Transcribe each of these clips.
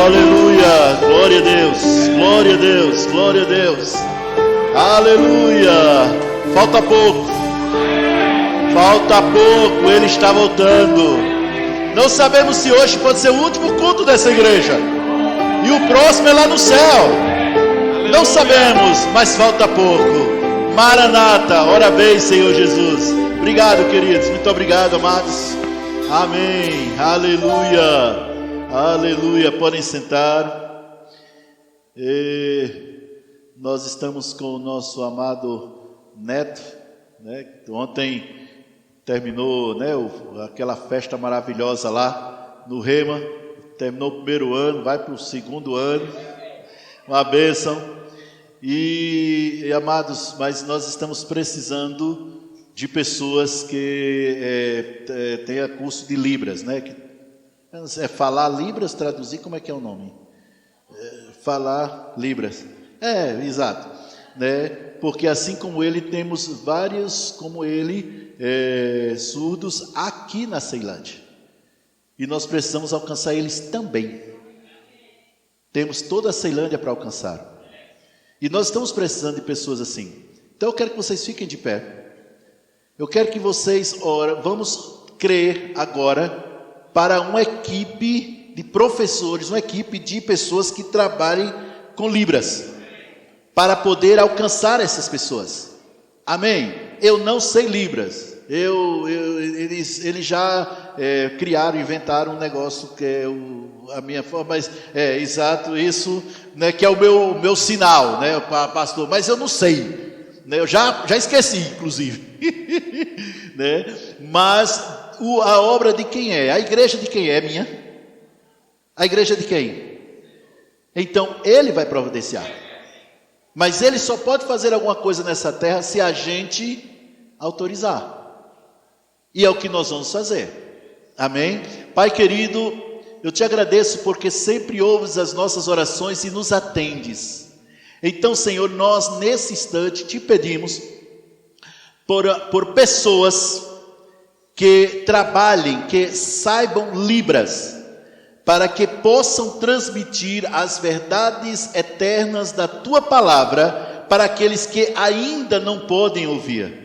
aleluia, glória a Deus, glória a Deus, glória a Deus, aleluia. Falta pouco, Ele está voltando. Não sabemos se hoje pode ser o último culto dessa igreja e o próximo é lá no céu. Não sabemos, mas falta pouco. Maranata, ora bem, Senhor Jesus. Obrigado, queridos, muito obrigado, amados. Amém, aleluia, aleluia. Podem sentar. Nós estamos com o nosso amado neto, né? Ontem terminou, né, aquela festa maravilhosa lá no Rema. Terminou o primeiro ano, vai para o segundo ano. Uma bênção. E amados, mas nós estamos precisando de pessoas que tenham curso de Libras, né? Falar Libras, traduzir, como é que é o nome? Falar Libras. Exato, né? Porque assim como ele, temos vários como ele, surdos aqui na Ceilândia. E nós precisamos alcançar eles também. Temos toda a Ceilândia para alcançar. E nós estamos precisando de pessoas assim. Então eu quero que vocês fiquem de pé. Eu quero que vocês vamos crer agora para uma equipe de professores, uma equipe de pessoas que trabalhem com Libras, para poder alcançar essas pessoas. Amém? Eu não sei Libras. Eles já inventaram um negócio que é a minha forma, mas exato isso, né, que é o meu sinal, né, pastor, mas eu não sei, né, eu já esqueci, inclusive, né, mas a obra de quem é? A igreja de quem é minha? A igreja de quem? Então ele vai providenciar, mas ele só pode fazer alguma coisa nessa terra se a gente autorizar. E é o que nós vamos fazer. Amém? Pai querido, eu te agradeço porque sempre ouves as nossas orações e nos atendes. Então, Senhor, nós nesse instante te pedimos por pessoas que trabalhem, que saibam Libras, para que possam transmitir as verdades eternas da tua palavra para aqueles que ainda não podem ouvir.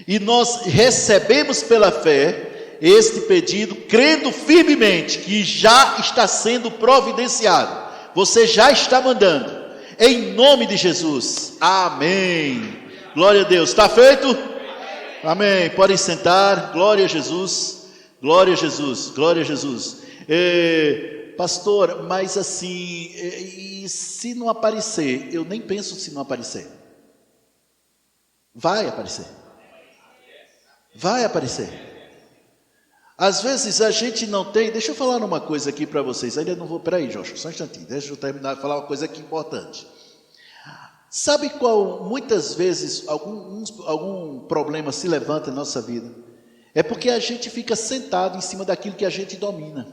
E nós recebemos pela fé este pedido, crendo firmemente que já está sendo providenciado. Você já está mandando, em nome de Jesus. Amém. Glória a Deus. Está feito? Amém. Podem sentar. Glória a Jesus. Glória a Jesus. Glória a Jesus. Pastor, mas assim, e se não aparecer? Eu nem penso se não aparecer. Vai aparecer. Vai aparecer. Às vezes a gente não tem. Deixa eu falar uma coisa aqui para vocês. Ainda não vou. Peraí, Joshua, só um instantinho. Deixa eu terminar de falar uma coisa aqui importante. Sabe qual muitas vezes algum problema se levanta na nossa vida? É porque a gente fica sentado em cima daquilo que a gente domina.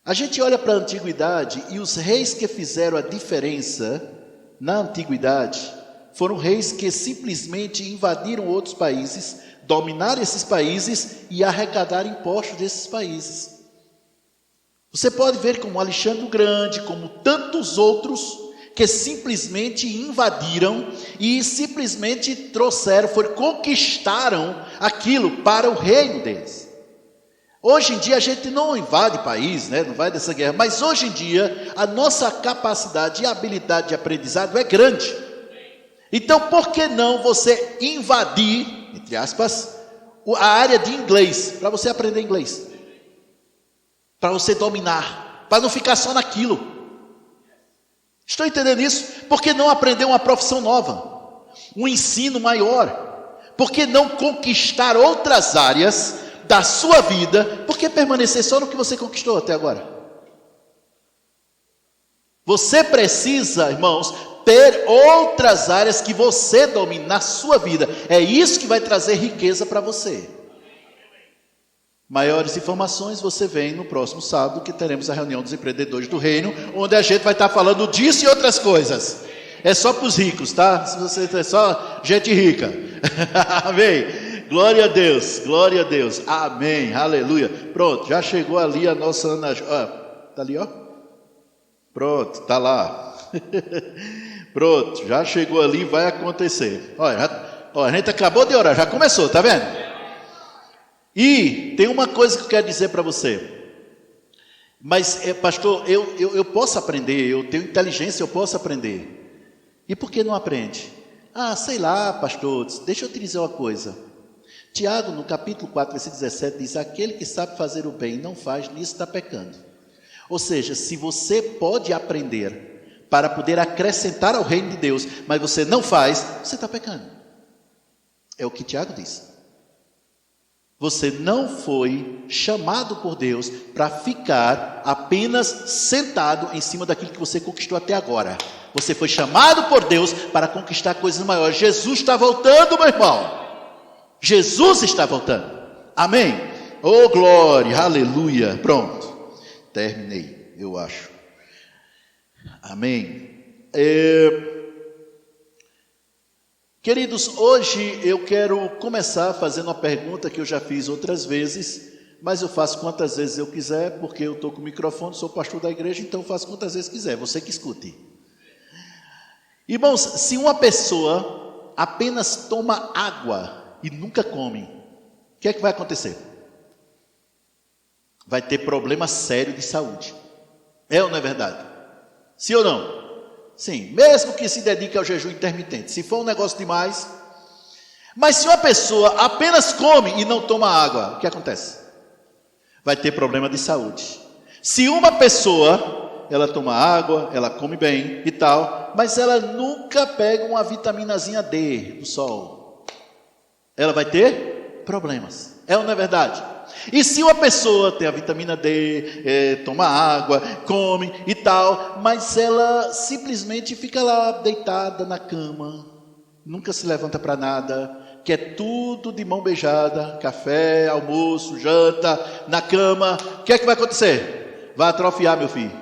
A gente olha para a antiguidade e os reis que fizeram a diferença na antiguidade foram reis que simplesmente invadiram outros países, dominaram esses países e arrecadaram impostos desses países. Você pode ver como Alexandre o Grande, como tantos outros que simplesmente invadiram e simplesmente conquistaram aquilo para o reino deles. Hoje em dia a gente não invade país, né? Não vai dessa guerra, mas hoje em dia a nossa capacidade e habilidade de aprendizado é grande. Então, por que não você invadir, entre aspas, a área de inglês, para você aprender inglês, para você dominar, para não ficar só naquilo? Estou entendendo isso? Por que não aprender uma profissão nova, um ensino maior? Por que não conquistar outras áreas da sua vida? Por que permanecer só no que você conquistou até agora? Você precisa, irmãos, ter outras áreas que você domine na sua vida. É isso que vai trazer riqueza para você. Maiores informações você vem no próximo sábado, que teremos a reunião dos empreendedores do reino, onde a gente vai estar falando disso e outras coisas. É só para os ricos, tá? Se você é só gente rica. Amém. Glória a Deus, glória a Deus. Amém, aleluia. Pronto, já chegou ali a nossa Ana. Está ali, ó. Pronto, está lá. Pronto, já chegou ali, vai acontecer. Olha, a gente acabou de orar, já começou, tá vendo? E tem uma coisa que eu quero dizer para você. Mas, pastor, eu posso aprender, eu tenho inteligência, eu posso aprender. E por que não aprende? Sei lá, pastor, deixa eu te dizer uma coisa. Tiago, no capítulo 4, versículo 17, diz: aquele que sabe fazer o bem e não faz, nisso está pecando. Ou seja, se você pode aprender para poder acrescentar ao reino de Deus, mas você não faz, você está pecando. É o que Tiago diz. Você não foi chamado por Deus para ficar apenas sentado em cima daquilo que você conquistou até agora. Você foi chamado por Deus para conquistar coisas maiores. Jesus está voltando, meu irmão. Jesus está voltando. Amém? Oh, glória, aleluia. Pronto. Terminei, eu acho. Amém. Queridos, hoje eu quero começar fazendo uma pergunta que eu já fiz outras vezes, mas eu faço quantas vezes eu quiser, porque eu estou com o microfone, sou pastor da igreja, então eu faço quantas vezes quiser, você que escute. Irmãos, se uma pessoa apenas toma água e nunca come, o que é que vai acontecer? Vai ter problema sério de saúde. É ou não é verdade? Sim ou não? Sim, mesmo que se dedique ao jejum intermitente. Se for um negócio demais. Mas se uma pessoa apenas come e não toma água, o que acontece? Vai ter problema de saúde. Se uma pessoa, ela toma água, ela come bem e tal, mas ela nunca pega uma vitaminazinha D do sol, ela vai ter problemas. É ou não é verdade? E se uma pessoa tem a vitamina D, toma água, come e tal, mas ela simplesmente fica lá deitada na cama, nunca se levanta para nada, quer tudo de mão beijada, café, almoço, janta, na cama, o que é que vai acontecer? Vai atrofiar, meu filho.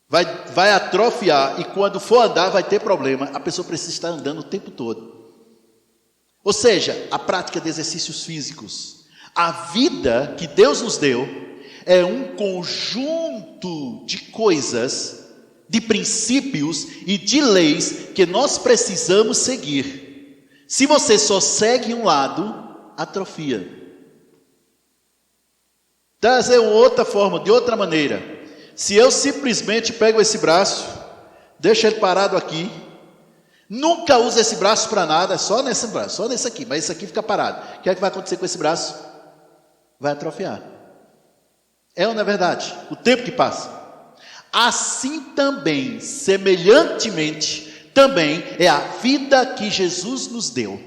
Vai atrofiar, e quando for andar vai ter problema. A pessoa precisa estar andando o tempo todo. Ou seja, a prática de exercícios físicos. A vida que Deus nos deu é um conjunto de coisas, de princípios e de leis que nós precisamos seguir. Se você só segue um lado, atrofia. Trazer outra forma, de outra maneira. Se eu simplesmente pego esse braço, deixo ele parado aqui, nunca uso esse braço para nada, só nesse braço, só nesse aqui, mas esse aqui fica parado. O que é que vai acontecer com esse braço? Vai atrofiar. É ou não é verdade? O tempo que passa. Assim também, semelhantemente, também é a vida que Jesus nos deu.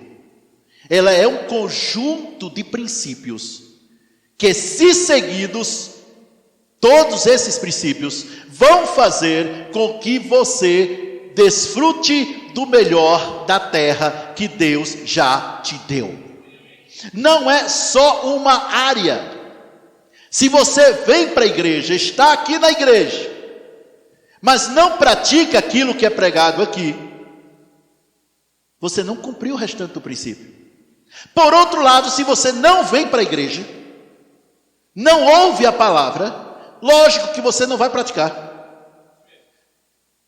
Ela é um conjunto de princípios que, se seguidos, todos esses princípios vão fazer com que você desfrute do melhor da terra que Deus já te deu. Não é só uma área. Se você vem para a igreja, está aqui na igreja, mas não pratica aquilo que é pregado aqui, você não cumpriu o restante do princípio. Por outro lado, se você não vem para a igreja, não ouve a palavra, lógico que você não vai praticar.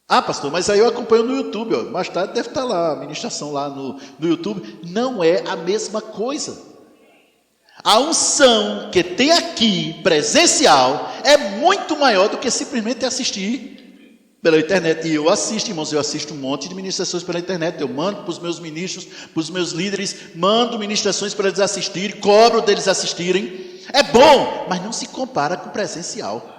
Pastor, mas aí eu acompanho no YouTube, ó. Mais tarde deve estar lá, a ministração lá no YouTube. Não é a mesma coisa. A unção que tem aqui, presencial, é muito maior do que simplesmente assistir pela internet. E eu assisto, irmãos, eu assisto um monte de ministrações pela internet. Eu mando para os meus ministros, para os meus líderes, mando ministrações para eles assistirem, cobro deles assistirem. É bom, mas não se compara com o presencial.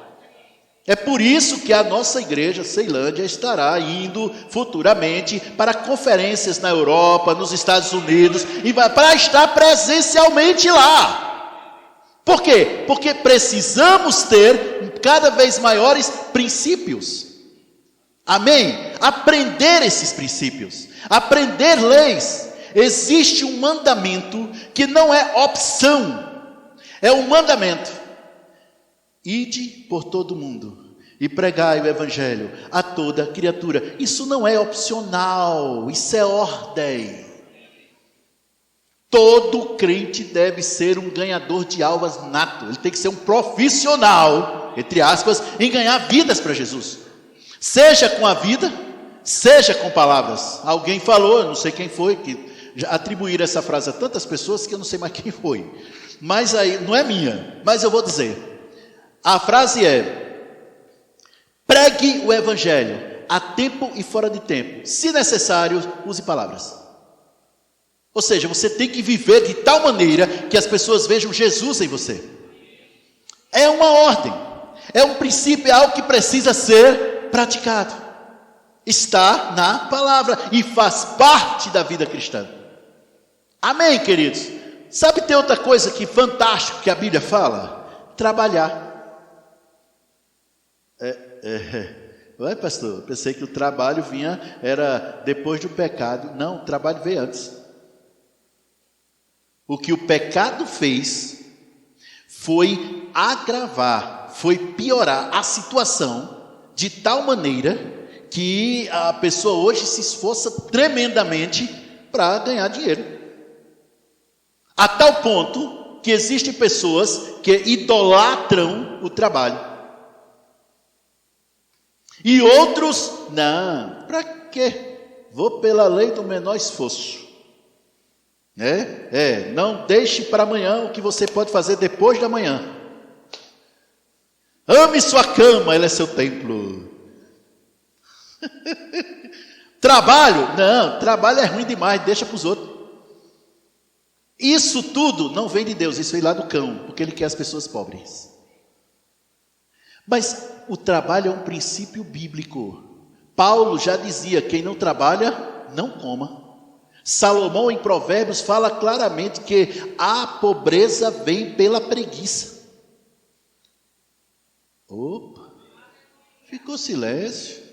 É por isso que a nossa igreja, Ceilândia, estará indo futuramente para conferências na Europa, nos Estados Unidos, e para estar presencialmente lá. Por quê? Porque precisamos ter cada vez maiores princípios. Amém? Aprender esses princípios, aprender leis. Existe um mandamento que não é opção, é um mandamento. Ide por todo mundo e pregai o evangelho a toda criatura. Isso não é opcional, isso é ordem. Todo crente deve ser um ganhador de almas nato. Ele tem que ser um profissional entre aspas, em ganhar vidas para Jesus. Seja com a vida, seja com palavras. Alguém falou, eu não sei quem foi, que já atribuíram essa frase a tantas pessoas que eu não sei mais quem foi. Mas aí, não é minha, mas eu vou dizer. A frase é: pregue o evangelho a tempo e fora de tempo. Se necessário, use palavras. Ou seja, você tem que viver de tal maneira que as pessoas vejam Jesus em você. É uma ordem, é um princípio, é algo que precisa ser praticado. Está na palavra e faz parte da vida cristã. Amém, queridos? Sabe, tem outra coisa que fantástico que a Bíblia fala? Trabalhar. Ué, pastor, pensei que o trabalho era depois do pecado. Não, o trabalho veio antes. O que o pecado fez foi agravar, foi piorar a situação de tal maneira que a pessoa hoje se esforça tremendamente para ganhar dinheiro. A tal ponto que existem pessoas que idolatram o trabalho. E outros, não, para quê? Vou pela lei do menor esforço. Não deixe para amanhã o que você pode fazer depois da manhã. Ame sua cama, ela é seu templo. Trabalho? Não, trabalho é ruim demais, deixa para os outros. Isso tudo não vem de Deus, isso vem lá do cão, porque ele quer as pessoas pobres. Mas o trabalho é um princípio bíblico. Paulo já dizia: quem não trabalha, não coma. Salomão em Provérbios fala claramente que a pobreza vem pela preguiça. Opa, ficou silêncio.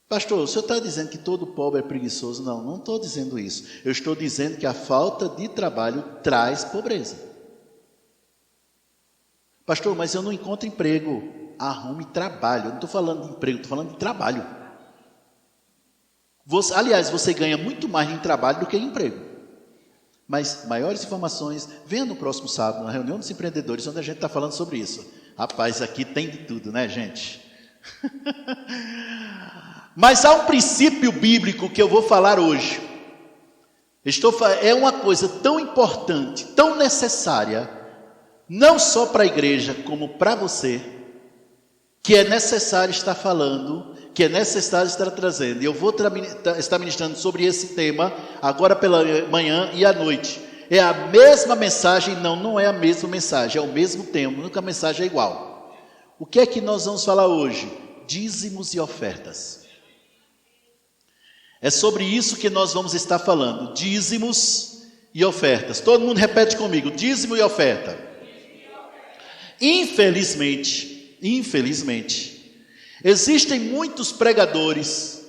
Pastor, o senhor está dizendo que todo pobre é preguiçoso? Não, não estou dizendo isso. Eu estou dizendo que a falta de trabalho traz pobreza. Pastor, mas eu não encontro emprego. Arrume trabalho. Eu não estou falando de emprego, estou falando de trabalho. Aliás, você ganha muito mais em trabalho do que em emprego. Mas maiores informações, venha no próximo sábado, na reunião dos empreendedores, onde a gente está falando sobre isso. Rapaz, aqui tem de tudo, né, gente? Mas há um princípio bíblico que eu vou falar hoje. É uma coisa tão importante, tão necessária, não só para a igreja, como para você, que é necessário estar falando, que é necessário estar trazendo. E eu vou estar ministrando sobre esse tema agora pela manhã e à noite. É a mesma mensagem? Não é a mesma mensagem, é o mesmo tema, nunca a mensagem é igual. O que é que nós vamos falar hoje? Dízimos e ofertas. É sobre isso que nós vamos estar falando, dízimos e ofertas. Todo mundo repete comigo, dízimo e oferta. Infelizmente, existem muitos pregadores,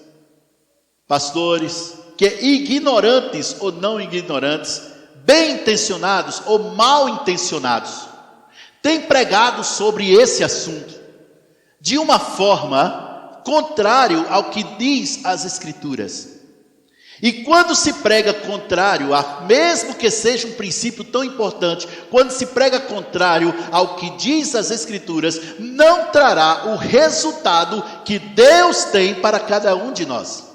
pastores, que ignorantes ou não ignorantes, bem intencionados ou mal intencionados, têm pregado sobre esse assunto de uma forma contrário ao que diz as Escrituras. E quando se prega contrário, mesmo que seja um princípio tão importante, quando se prega contrário ao que diz as Escrituras, não trará o resultado que Deus tem para cada um de nós.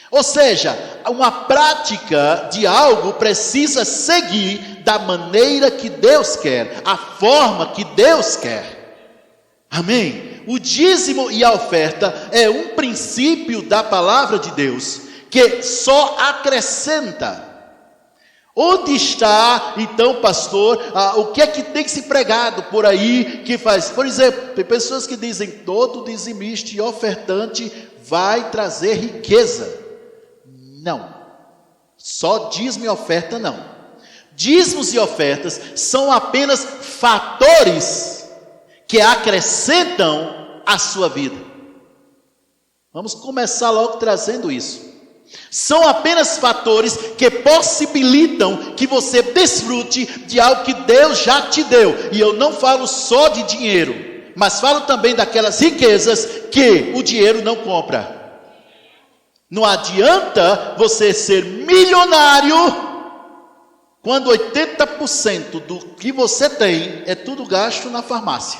Ou seja, uma prática de algo precisa seguir da maneira que Deus quer, a forma que Deus quer. Amém? O dízimo e a oferta é um princípio da palavra de Deus que só acrescenta. Onde está, então, pastor, o que é que tem que ser pregado por aí, que faz? Por exemplo, tem pessoas que dizem, todo dizimista e ofertante vai trazer riqueza. Não, só dízimo e oferta não. Dízimos e ofertas são apenas fatores que acrescentam à sua vida. Vamos começar logo trazendo isso. São apenas fatores que possibilitam que você desfrute de algo que Deus já te deu. E eu não falo só de dinheiro, mas falo também daquelas riquezas que o dinheiro não compra. Não adianta você ser milionário quando 80% do que você tem é tudo gasto na farmácia.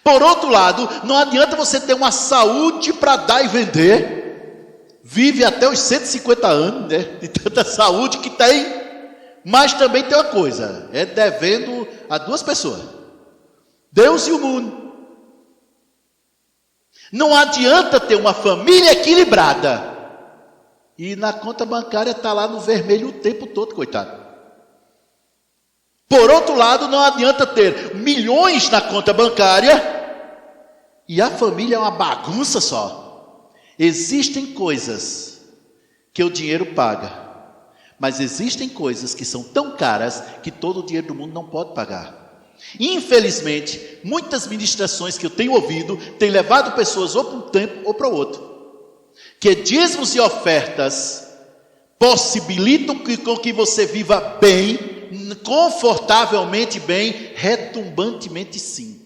Por outro lado, não adianta você ter uma saúde para dar e vender, vive até os 150 anos, né? De tanta saúde que tem, mas também tem uma coisa, é devendo a duas pessoas, Deus e o mundo. Não adianta ter uma família equilibrada e na conta bancária está lá no vermelho o tempo todo, coitado. Por outro lado, não adianta ter milhões na conta bancária e a família é uma bagunça só. Existem coisas que o dinheiro paga, mas existem coisas que são tão caras que todo o dinheiro do mundo não pode pagar. Infelizmente, muitas ministrações que eu tenho ouvido têm levado pessoas ou para um tempo ou para o outro, que dízimos e ofertas possibilitam com que você viva bem, confortavelmente bem, retumbantemente sim.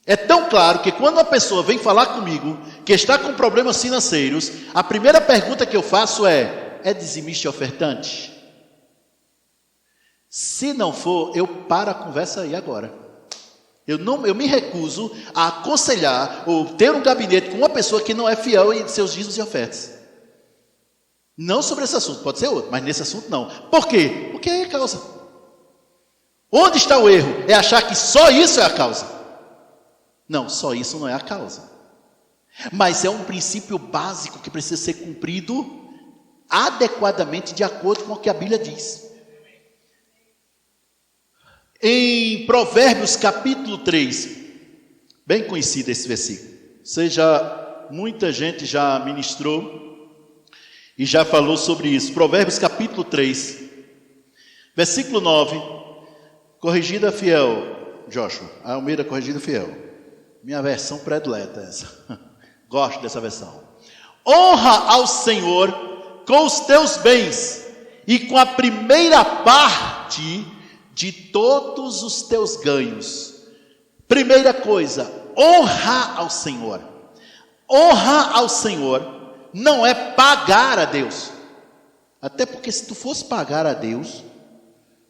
É tão claro que quando uma pessoa vem falar comigo que está com problemas financeiros, a primeira pergunta que eu faço é dizimista e ofertante? Se não for, eu paro a conversa aí agora. Eu me recuso a aconselhar ou ter um gabinete com uma pessoa que não é fiel em seus dízimos e ofertas. Não sobre esse assunto, pode ser outro, mas nesse assunto não. Por quê? Porque é a causa. Onde está o erro? É achar que só isso é a causa. Não, só isso não é a causa. Mas é um princípio básico que precisa ser cumprido adequadamente de acordo com o que a Bíblia diz. Em Provérbios capítulo 3, bem conhecido esse versículo. Muita gente já ministrou e já falou sobre isso. Provérbios capítulo 3, versículo 9, corrigida fiel, Joshua, Almeida corrigida fiel. Minha versão predileta essa. Gosto dessa versão. Honra ao Senhor com os teus bens e com a primeira parte de todos os teus ganhos. Primeira coisa, honra ao Senhor. Honra ao Senhor não é pagar a Deus. Até porque se tu fosse pagar a Deus,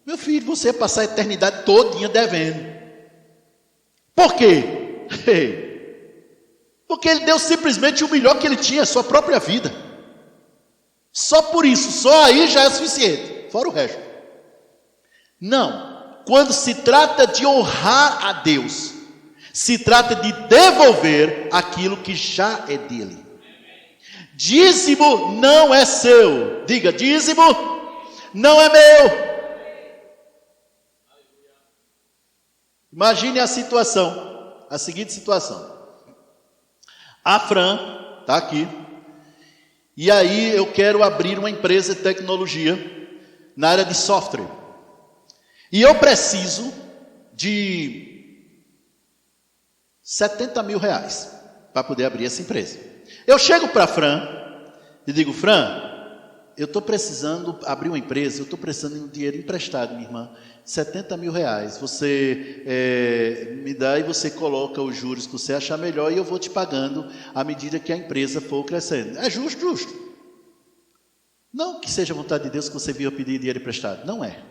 meu filho, você ia passar a eternidade todinha devendo. Por quê? Porque ele deu simplesmente o melhor que ele tinha, a sua própria vida. Só por isso, só aí já é suficiente, fora o resto. Não, quando se trata de honrar a Deus, se trata de devolver aquilo que já é dele. Dízimo não é seu. Diga, dízimo não é meu. Imagine a seguinte situação. A Fran está aqui, e aí eu quero abrir uma empresa de tecnologia na área de software. E eu preciso de 70 mil reais para poder abrir essa empresa. Eu chego para a Fran e digo, Fran, eu estou precisando abrir uma empresa, eu estou precisando de um dinheiro emprestado, minha irmã, 70 mil reais. Você me dá e você coloca os juros que você achar melhor e eu vou te pagando à medida que a empresa for crescendo. É justo, justo. Não que seja vontade de Deus que você viva pedir dinheiro emprestado, não é.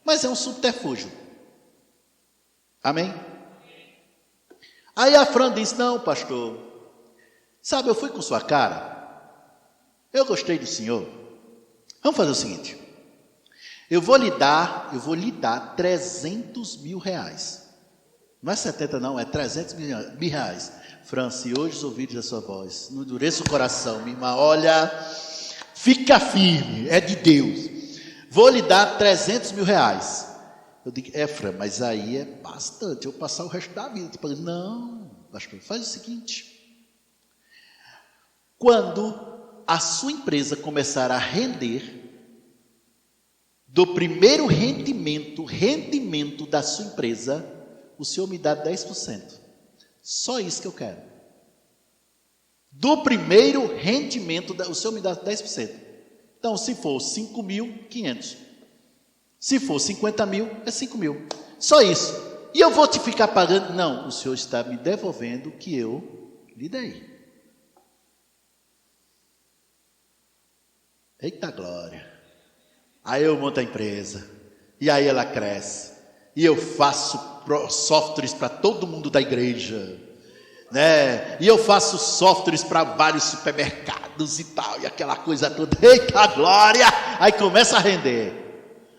Mas é um subterfúgio. Amém? Aí a Fran disse, não, pastor, sabe, eu fui com sua cara, eu gostei do senhor, vamos fazer o seguinte, eu vou lhe dar 300 mil reais, não é 70 não, é 300 mil reais. Fran, se hoje os ouvidos da sua voz, não endureça o coração, minha irmã, olha, fica firme, é de Deus. Vou lhe dar 300 mil reais. Eu digo, Fran, mas aí é bastante, eu vou passar o resto da vida. Não, pastor, faz o seguinte. Quando a sua empresa começar a render, do primeiro rendimento da sua empresa, o senhor me dá 10%. Só isso que eu quero. Do primeiro rendimento, o senhor me dá 10%. Então, se for 5.500, se for 50 mil, é 5 mil. Só isso. E eu vou te ficar pagando? Não, o senhor está me devolvendo o que eu lhe dei. Eita glória. Aí eu monto a empresa, e aí ela cresce, e eu faço softwares para todo mundo da igreja, né? E eu faço softwares para vários supermercados e tal, e aquela coisa toda. Eita glória! Aí começa a render.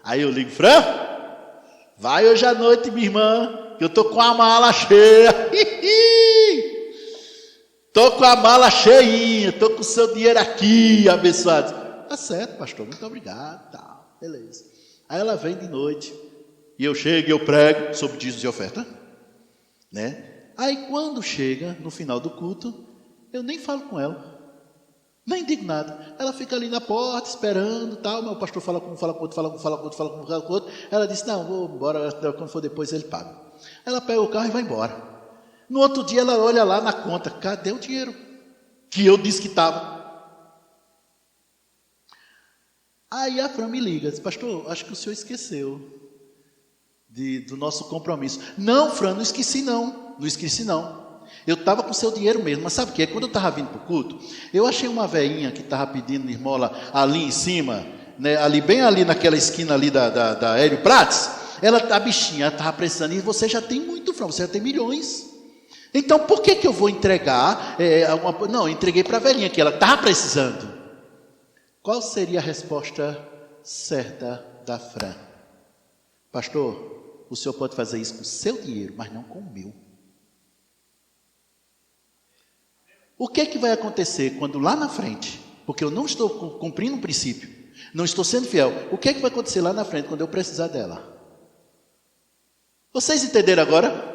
Aí eu ligo: Fran, vai hoje à noite, minha irmã, que eu tô com a mala cheia. Tô com a mala cheinha, tô com o seu dinheiro aqui, abençoado. Tá certo, pastor, muito obrigado, tá, beleza. Aí ela vem de noite, e eu chego e eu prego sobre dízimos e oferta, né? Aí quando chega no final do culto, eu nem falo com ela, nem digo nada. Ela fica ali na porta esperando, tal. Meu pastor fala com um, fala com outro, fala com outro. Ela disse: não, vou embora, quando for depois ele paga. Ela pega o carro e vai embora. No outro dia ela olha lá na conta: cadê o dinheiro que eu disse que estava? Aí a Fran me liga, diz: pastor, acho que o senhor esqueceu do nosso compromisso. Não, Fran, não esqueci não. Eu estava com o seu dinheiro mesmo. Mas sabe o que? Quando eu estava vindo para o culto, eu achei uma velhinha que estava pedindo esmola ali em cima, né, ali, bem ali naquela esquina ali da Hélio Prates. A bichinha estava precisando, e você já tem muito, Fran, você já tem milhões. Então por que eu vou entregar? Não, eu entreguei para a velhinha, que ela estava precisando. Qual seria a resposta certa da Fran? Pastor, o senhor pode fazer isso com o seu dinheiro, mas não com o meu. O que vai acontecer quando lá na frente, porque eu não estou cumprindo um princípio, não estou sendo fiel, o que vai acontecer lá na frente quando eu precisar dela? Vocês entenderam agora?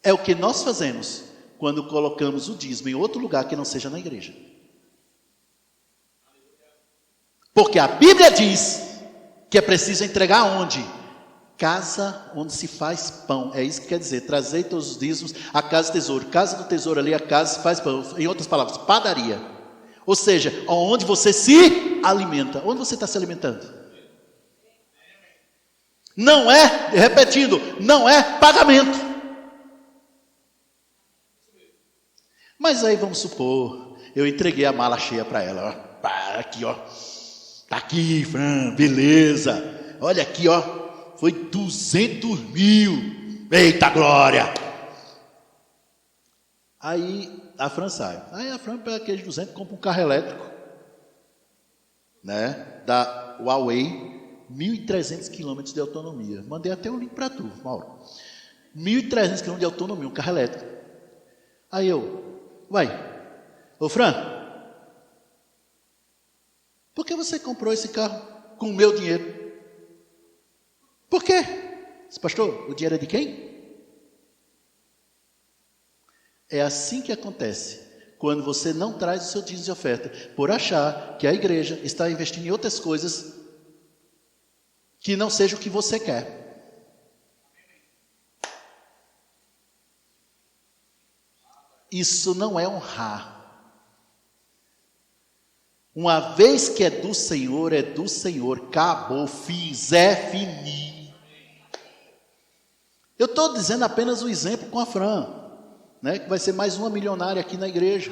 É o que nós fazemos quando colocamos o dízimo em outro lugar que não seja na igreja. Porque a Bíblia diz que é preciso entregar onde? Casa onde se faz pão. É isso que quer dizer: trazei todos os dízimos à casa do tesouro. Casa do tesouro ali, a casa se faz pão. Em outras palavras, padaria. Ou seja, onde você se alimenta. Onde você está se alimentando? Não é, repetindo, não é pagamento. Mas aí vamos supor, eu entreguei a mala cheia para ela. Ó, aqui, ó. Tá aqui, Fran, beleza. Olha aqui, ó. Foi 200 mil. Eita glória! Aí a Fran sai. Aí a Fran pega aqueles 200 e compra um carro elétrico, né? Da Huawei, 1.300 quilômetros de autonomia. Mandei até o link para tu, Mauro. 1.300 quilômetros de autonomia, um carro elétrico. Aí ô Fran, por que você comprou esse carro com o meu dinheiro? Por quê? Pastor, o dinheiro é de quem? É assim que acontece quando você não traz o seu dízimo de oferta, por achar que a igreja está investindo em outras coisas que não seja o que você quer. Isso não é honrar. Uma vez que é do Senhor, acabou, fini. Eu estou dizendo apenas o exemplo com a Fran, né, que vai ser mais uma milionária aqui na igreja.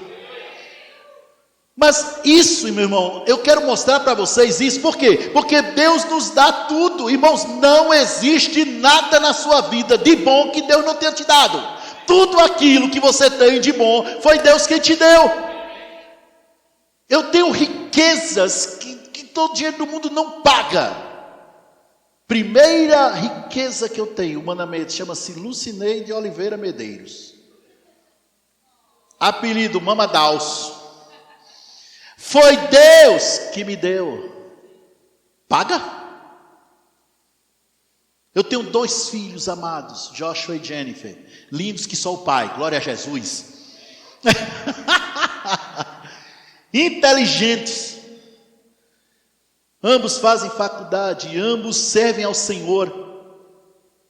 Mas isso, meu irmão, eu quero mostrar para vocês isso, por quê? Porque Deus nos dá tudo, irmãos, não existe nada na sua vida de bom que Deus não tenha te dado. Tudo aquilo que você tem de bom, foi Deus quem te deu. Eu tenho riquezas que todo dinheiro do mundo não paga. Primeira riqueza que eu tenho, humanamente, chama-se Lucineide Oliveira Medeiros. Apelido Mama Dalso. Foi Deus que me deu. Paga? Eu tenho 2 filhos amados, Joshua e Jennifer, lindos que só o pai, glória a Jesus. Inteligentes. Ambos fazem faculdade, ambos servem ao Senhor.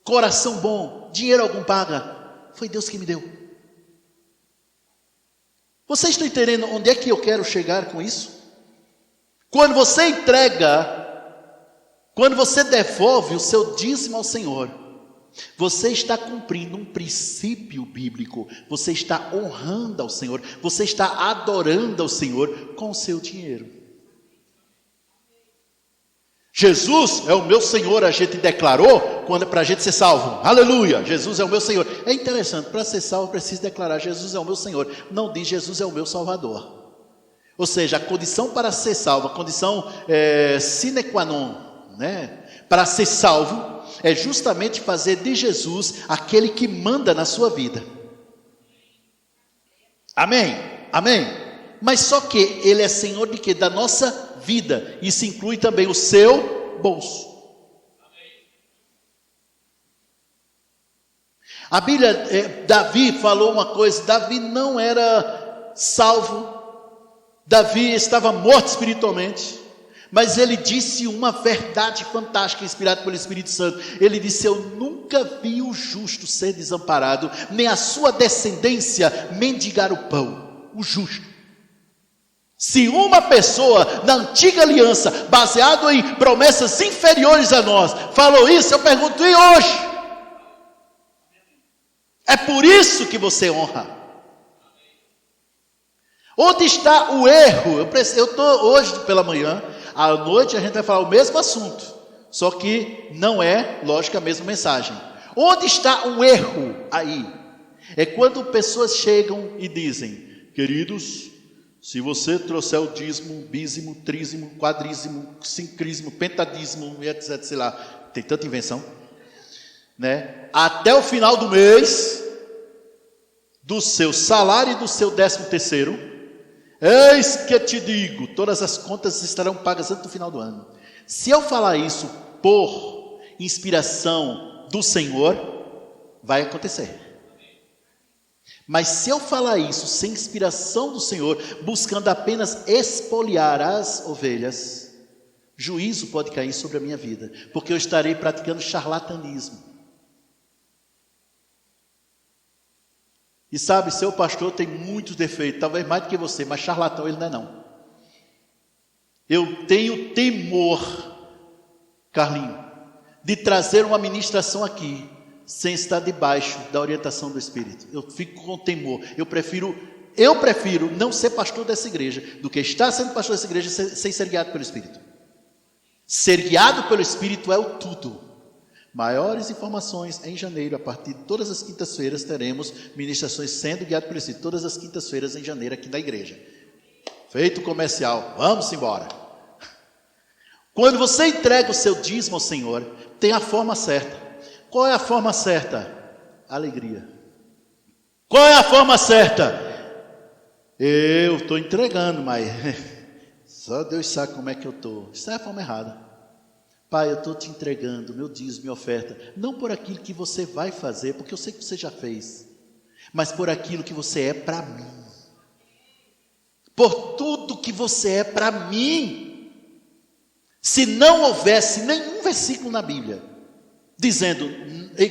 Coração bom, dinheiro algum paga. Foi Deus que me deu. Vocês estão entendendo onde é que eu quero chegar com isso? Quando você entrega, quando você devolve o seu dízimo ao Senhor, você está cumprindo um princípio bíblico. Você está honrando ao Senhor. Você está adorando ao Senhor com o seu dinheiro. Jesus é o meu Senhor, a gente declarou para a gente ser salvo. Aleluia, Jesus é o meu Senhor. É interessante, para ser salvo, preciso declarar: Jesus é o meu Senhor. Não diz Jesus é o meu Salvador. Ou seja, a condição para ser salvo, a condição sine qua non, né? Para ser salvo, é justamente fazer de Jesus aquele que manda na sua vida. Amém? Amém? Mas só que Ele é Senhor de quê? Da nossa vida. Isso inclui também o seu bolso. A Bíblia, Davi falou uma coisa: Davi não era salvo, Davi estava morto espiritualmente, mas ele disse uma verdade fantástica, inspirada pelo Espírito Santo. Ele disse: eu nunca vi o justo ser desamparado, nem a sua descendência mendigar o pão. O justo. Se uma pessoa na antiga aliança, baseado em promessas inferiores a nós, falou isso, eu pergunto: e hoje? É por isso que você honra. Onde está o erro? Eu estou hoje pela manhã, à noite a gente vai falar o mesmo assunto, só que não é, lógico, a mesma mensagem. Onde está o erro aí? É quando pessoas chegam e dizem: queridos, se você trouxer o dízimo, bízimo, trízimo, quadrízimo, sincrízimo, pentadízimo, etc, sei lá, tem tanta invenção, né? Até o final do mês, do seu salário e do seu 13º, eis que te digo, todas as contas estarão pagas antes do final do ano. Se eu falar isso por inspiração do Senhor, vai acontecer. Mas se eu falar isso sem inspiração do Senhor, buscando apenas espoliar as ovelhas, juízo pode cair sobre a minha vida, porque eu estarei praticando charlatanismo. E sabe, seu pastor tem muitos defeitos, talvez mais do que você, mas charlatão ele não é não. Eu tenho temor, Carlinho, de trazer uma ministração aqui, sem estar debaixo da orientação do Espírito. Eu fico com temor. Eu prefiro não ser pastor dessa igreja, do que estar sendo pastor dessa igreja sem ser guiado pelo Espírito. Ser guiado pelo Espírito é o tudo. Maiores informações em janeiro, a partir de todas as quintas-feiras teremos ministrações sendo guiado pelo Espírito, todas as quintas-feiras em janeiro aqui na igreja. Feito comercial, vamos embora. Quando você entrega o seu dízimo ao Senhor, tem a forma certa. Qual é a forma certa? Alegria. Qual é a forma certa? Eu estou entregando, mas só Deus sabe como é que eu estou. Isso é a forma errada. Pai, eu estou te entregando meu dízimo, minha oferta, não por aquilo que você vai fazer, porque eu sei que você já fez, mas por aquilo que você é para mim, por tudo que você é para mim. Se não houvesse nenhum versículo na Bíblia dizendo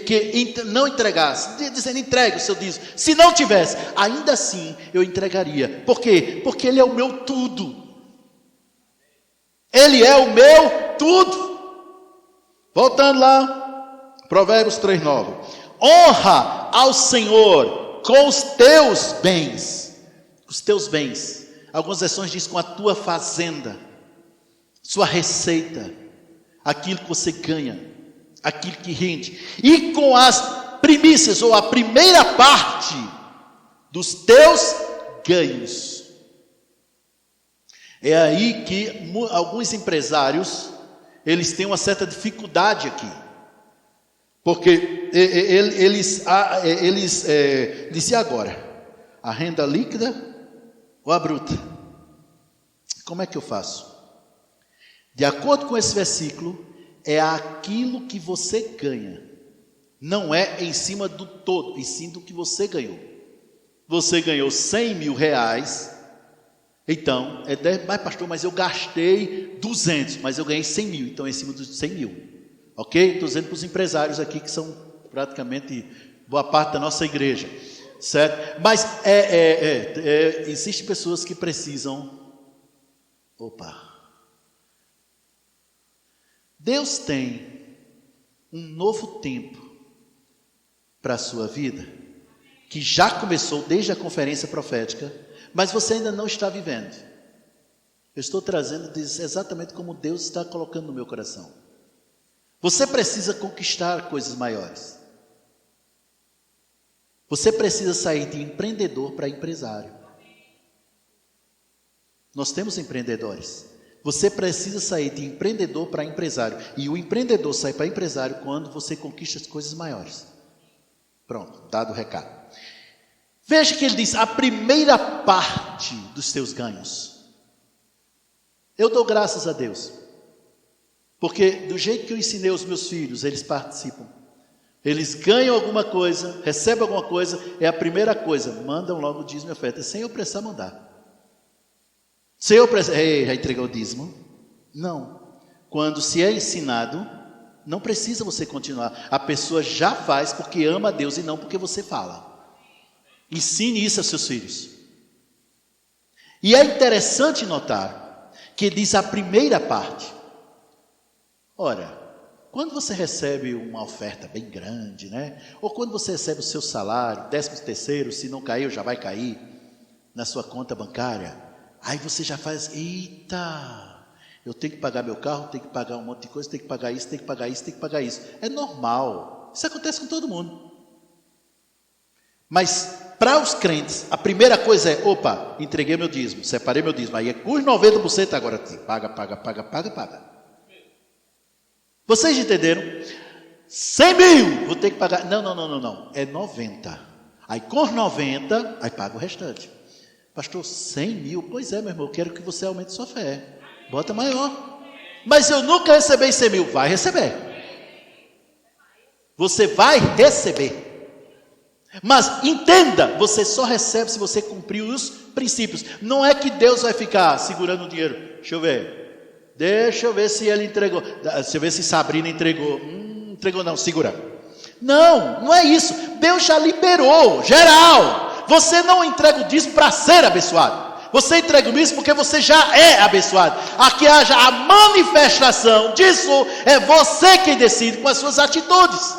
que não entregasse, dizendo entregue o seu dízimo, se não tivesse, ainda assim eu entregaria. Por quê? Porque Ele é o meu tudo. Ele é o meu tudo. Voltando lá, Provérbios 3:9. Honra ao Senhor com os teus bens. Os teus bens. Algumas versões dizem com a tua fazenda, sua receita, aquilo que você ganha, aquilo que rende, e com as primícias, ou a primeira parte dos teus ganhos. É aí que alguns empresários, eles têm uma certa dificuldade aqui, porque eles dizem agora, a renda líquida ou a bruta? Como é que eu faço? De acordo com esse versículo, é aquilo que você ganha, não é em cima do todo, e sim do que você ganhou. Você ganhou 100 mil reais, então, mas pastor, mas eu gastei 200, mas eu ganhei 100 mil, então é em cima dos 100 mil, ok? Estou dizendo para os empresários aqui, que são praticamente boa parte da nossa igreja, certo? Mas existem pessoas que precisam, Deus tem um novo tempo para a sua vida, que já começou desde a conferência profética, mas você ainda não está vivendo. Eu estou trazendo exatamente como Deus está colocando no meu coração. Você precisa conquistar coisas maiores. Você precisa sair de empreendedor para empresário. Nós temos empreendedores. Você precisa sair de empreendedor para empresário. E o empreendedor sai para empresário quando você conquista as coisas maiores. Pronto, dado o recado. Veja que ele diz, a primeira parte dos seus ganhos. Eu dou graças a Deus. Porque do jeito que eu ensinei os meus filhos, eles participam. Eles ganham alguma coisa, recebem alguma coisa, é a primeira coisa. Mandam logo o dízimo e oferta, sem eu precisar mandar. Se eu precisar, já entregou o dízimo? Não. Quando se é ensinado, não precisa você continuar. A pessoa já faz porque ama a Deus e não porque você fala. Ensine isso aos seus filhos. E é interessante notar que diz a primeira parte. Ora, quando você recebe uma oferta bem grande, né? Ou quando você recebe o seu salário, 13º, se não caiu, já vai cair na sua conta bancária. Aí você já faz, eita, eu tenho que pagar meu carro, tenho que pagar um monte de coisa, tenho que pagar isso, tenho que pagar isso, tenho que pagar isso. É normal, isso acontece com todo mundo. Mas para os crentes, a primeira coisa é, opa, entreguei meu dízimo, separei meu dízimo, aí é com os 90% agora, paga. Vocês entenderam? 100 mil, vou ter que pagar. Não. É 90. Aí com os 90, aí paga o restante. Pastor, 100 mil? Pois é, meu irmão, eu quero que você aumente sua fé. Bota maior. Mas eu nunca recebi 100 mil. Vai receber. Você vai receber. Mas entenda, você só recebe se você cumprir os princípios. Não é que Deus vai ficar segurando o dinheiro. Deixa eu ver se ele entregou. Deixa eu ver se Sabrina entregou. Entregou não, segura. Não é isso. Deus já liberou, geral. Você não entrega o dízimo para ser abençoado. Você entrega o dízimo porque você já é abençoado. Aqui haja a manifestação disso, é você quem decide com as suas atitudes.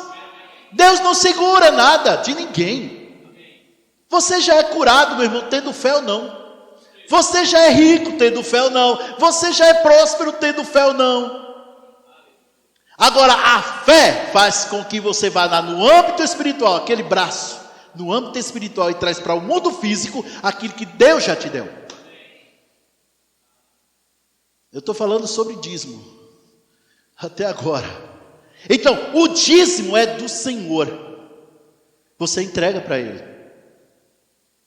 Deus não segura nada de ninguém. Você já é curado, meu irmão, tendo fé ou não. Você já é rico tendo fé ou não. Você já é próspero tendo fé ou não. Agora, a fé faz com que você vá lá no âmbito espiritual, aquele braço, no âmbito espiritual e traz para o mundo físico aquilo que Deus já te deu. Eu estou falando sobre dízimo, até agora. Então, o dízimo é do Senhor. Você entrega para Ele.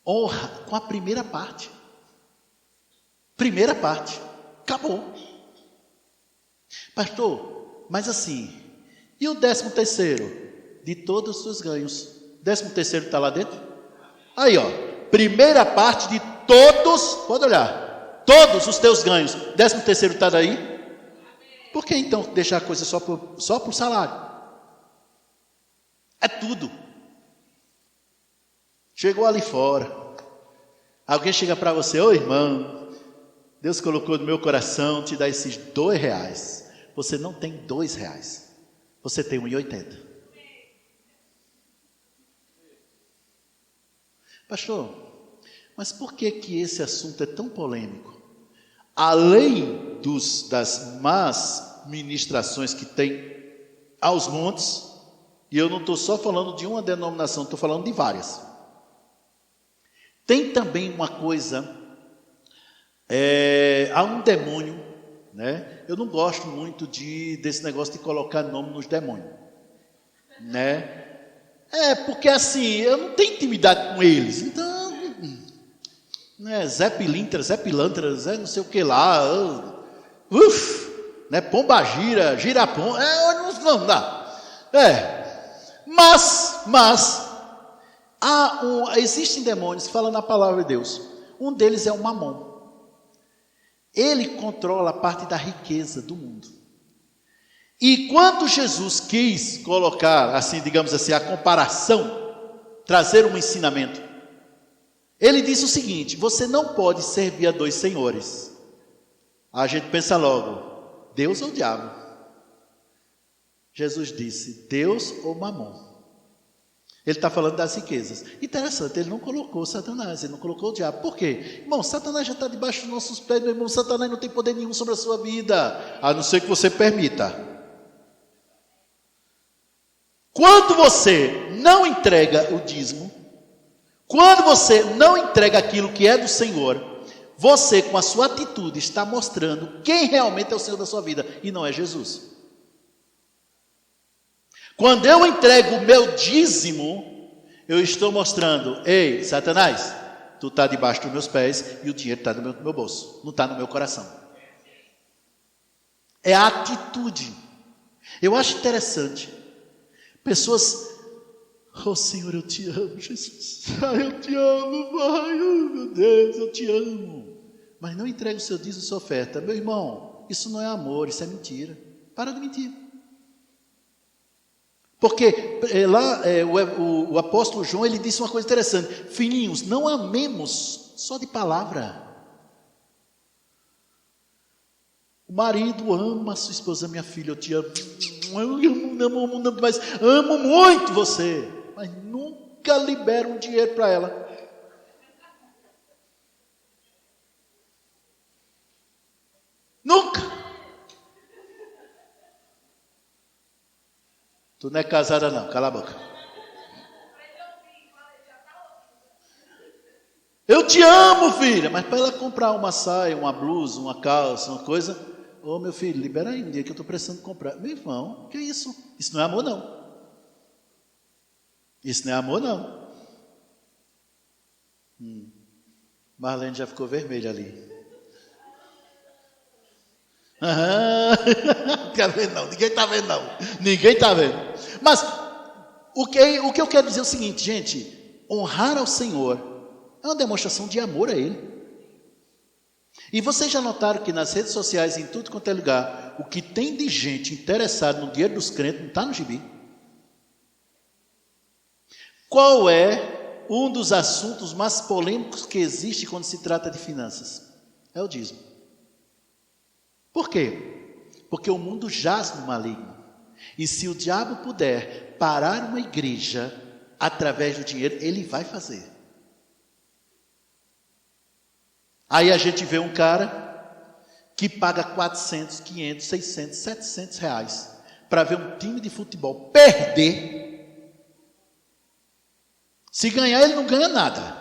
Honra com a primeira parte. Primeira parte, acabou. Pastor, mas assim, e o 13º? De todos os seus ganhos. 13º está lá dentro? Aí ó, primeira parte de todos, pode olhar, todos os teus ganhos. 13º está daí? Por que então deixar a coisa só por salário? É tudo. Chegou ali fora. Alguém chega para você, ô irmão, Deus colocou no meu coração te dar esses R$2. Você não tem R$2. Você tem 1,80. Pastor, mas por que esse assunto é tão polêmico? Além das más ministrações que tem aos montes, e eu não estou só falando de uma denominação, estou falando de várias. Tem também uma coisa... há um demônio, né? Eu não gosto muito desse negócio de colocar nome nos demônios, né? Porque assim, eu não tenho intimidade com eles, então, né? Zé Pilintra, Zé Pilantra, Zé não sei o que lá, né? Pombagira, Girapom, não dá. Mas existem demônios que falam na palavra de Deus. Um deles é o Mamon. Ele controla a parte da riqueza do mundo. E quando Jesus quis colocar, assim, digamos assim, a comparação, trazer um ensinamento, ele disse o seguinte: você não pode servir a 2 senhores. A gente pensa logo, Deus ou o diabo? Jesus disse, Deus ou Mamon. Ele está falando das riquezas. Interessante, ele não colocou Satanás, ele não colocou o diabo. Por quê? Irmão, Satanás já está debaixo dos nossos pés, meu irmão. Satanás não tem poder nenhum sobre a sua vida, a não ser que você permita. Quando você não entrega o dízimo, quando você não entrega aquilo que é do Senhor, você com a sua atitude está mostrando quem realmente é o Senhor da sua vida, e não é Jesus. Quando eu entrego o meu dízimo, eu estou mostrando: ei, Satanás, tu está debaixo dos meus pés e o dinheiro está no meu bolso, não está no meu coração. É a atitude. Eu acho interessante, pessoas: oh Senhor, eu te amo, Jesus, eu te amo, Pai, oh, meu Deus, eu te amo, mas não entrega o seu dízimo e sua oferta. Meu irmão, isso não é amor, isso é mentira. Para de mentir. Porque lá o apóstolo João, ele disse uma coisa interessante: filhinhos, não amemos só de palavra. O marido ama a sua esposa: minha filha, eu te amo, mas amo muito você, mas nunca libera um dinheiro para ela. Nunca. Tu não é casada não, cala a boca. Eu te amo, filha, mas para ela comprar uma saia, uma blusa, uma calça, uma coisa, ô meu filho, libera aí um dia que eu estou precisando comprar. Meu irmão, que é isso? Isso não é amor não. Isso não é amor não. Marlene já ficou vermelha ali. Não quero ver não, ninguém está vendo não. Ninguém está vendo. Mas o que eu quero dizer é o seguinte, gente: honrar ao Senhor é uma demonstração de amor a Ele. E vocês já notaram que nas redes sociais, em tudo quanto é lugar, o que tem de gente interessada no dinheiro dos crentes não está no gibi? Qual é um dos assuntos mais polêmicos que existe quando se trata de finanças? É o dízimo. Por quê? Porque o mundo jaz no maligno. E se o diabo puder parar uma igreja através do dinheiro, ele vai fazer. Aí a gente vê um cara que paga 400, 500, 600, 700 reais para ver um time de futebol perder. Se ganhar, ele não ganha nada.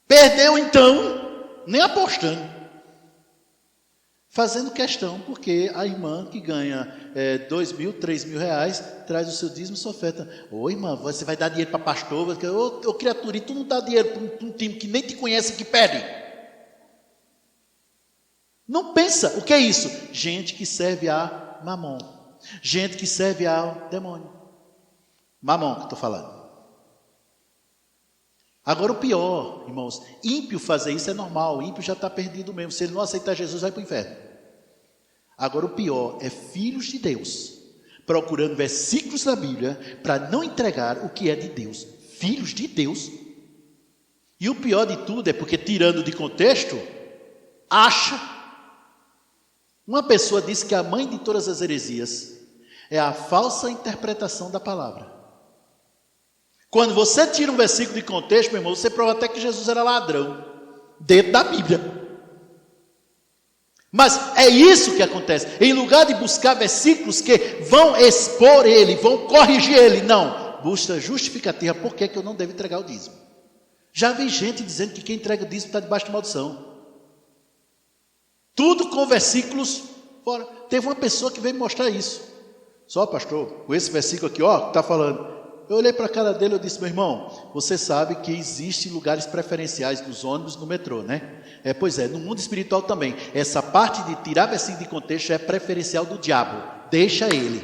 Perdeu então, nem apostando. Fazendo questão, porque a irmã que ganha 2 mil, 3 mil reais, traz o seu dízimo e sua oferta. Ô irmã, você vai dar dinheiro para pastor? Ô criatura, e tu não dá dinheiro para um time que nem te conhece, que pede? Não pensa, o que é isso? Gente que serve a mamon. Gente que serve ao demônio. Mamon que eu estou falando. Agora o pior, irmãos, ímpio fazer isso é normal, ímpio já está perdido mesmo. Se ele não aceitar Jesus, vai para o inferno. Agora o pior é filhos de Deus procurando versículos da Bíblia para não entregar o que é de Deus. Filhos de Deus. E o pior de tudo é porque, tirando de contexto, acha. Uma pessoa disse que a mãe de todas as heresias é a falsa interpretação da palavra. Quando você tira um versículo de contexto, meu irmão, você prova até que Jesus era ladrão, dentro da Bíblia. Mas é isso que acontece. Em lugar de buscar versículos que vão expor ele, vão corrigir ele, não. Busca justificativa, por que eu não devo entregar o dízimo. Já vi gente dizendo que quem entrega o dízimo está debaixo de maldição. Tudo com versículos fora. Teve uma pessoa que veio me mostrar isso. Só, pastor, com esse versículo aqui, ó, que está falando. Eu olhei para a cara dele e disse: meu irmão, você sabe que existem lugares preferenciais nos ônibus, no metrô, né? Pois é, no mundo espiritual também. Essa parte de tirar versículo de contexto é preferencial do diabo. Deixa ele.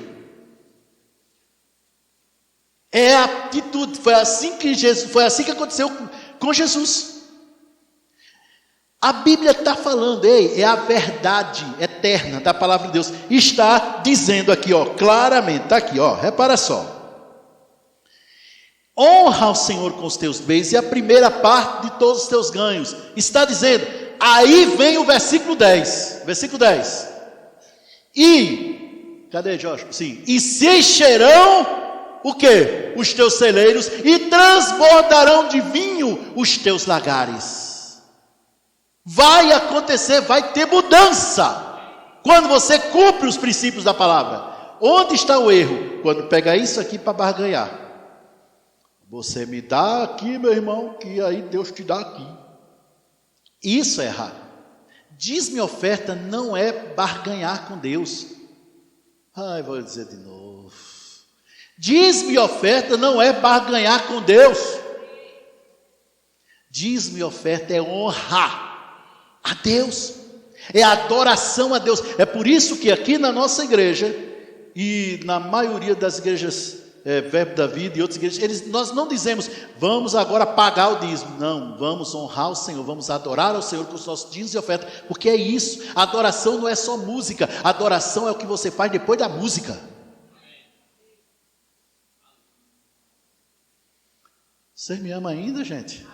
É a atitude. Foi assim que aconteceu com Jesus. A Bíblia está falando, é a verdade eterna da palavra de Deus. Está dizendo aqui, ó, claramente, está aqui, ó, repara só. Honra ao Senhor com os teus bens e a primeira parte de todos os teus ganhos. Está dizendo, aí vem o versículo 10. Versículo 10. Cadê Joshua? Sim. E se encherão, o quê? Os teus celeiros, e transbordarão de vinho os teus lagares. Vai acontecer, vai ter mudança. Quando você cumpre os princípios da palavra. Onde está o erro? Quando pega isso aqui para barganhar. Você me dá aqui, meu irmão, que aí Deus te dá aqui. Isso é errado. Dízimo e oferta não é barganhar com Deus. Ai, vou dizer de novo. Dízimo e oferta não é barganhar com Deus. Dízimo e oferta é honrar a Deus. É adoração a Deus. É por isso que aqui na nossa igreja, e na maioria das igrejas Verbo da Vida e outras igrejas, nós não dizemos, vamos agora pagar o dízimo. Não, vamos honrar o Senhor, vamos adorar ao Senhor com os nossos dízimos e ofertas, porque é isso. A adoração não é só música, a adoração é o que você faz depois da música. Vocês me amam ainda, gente?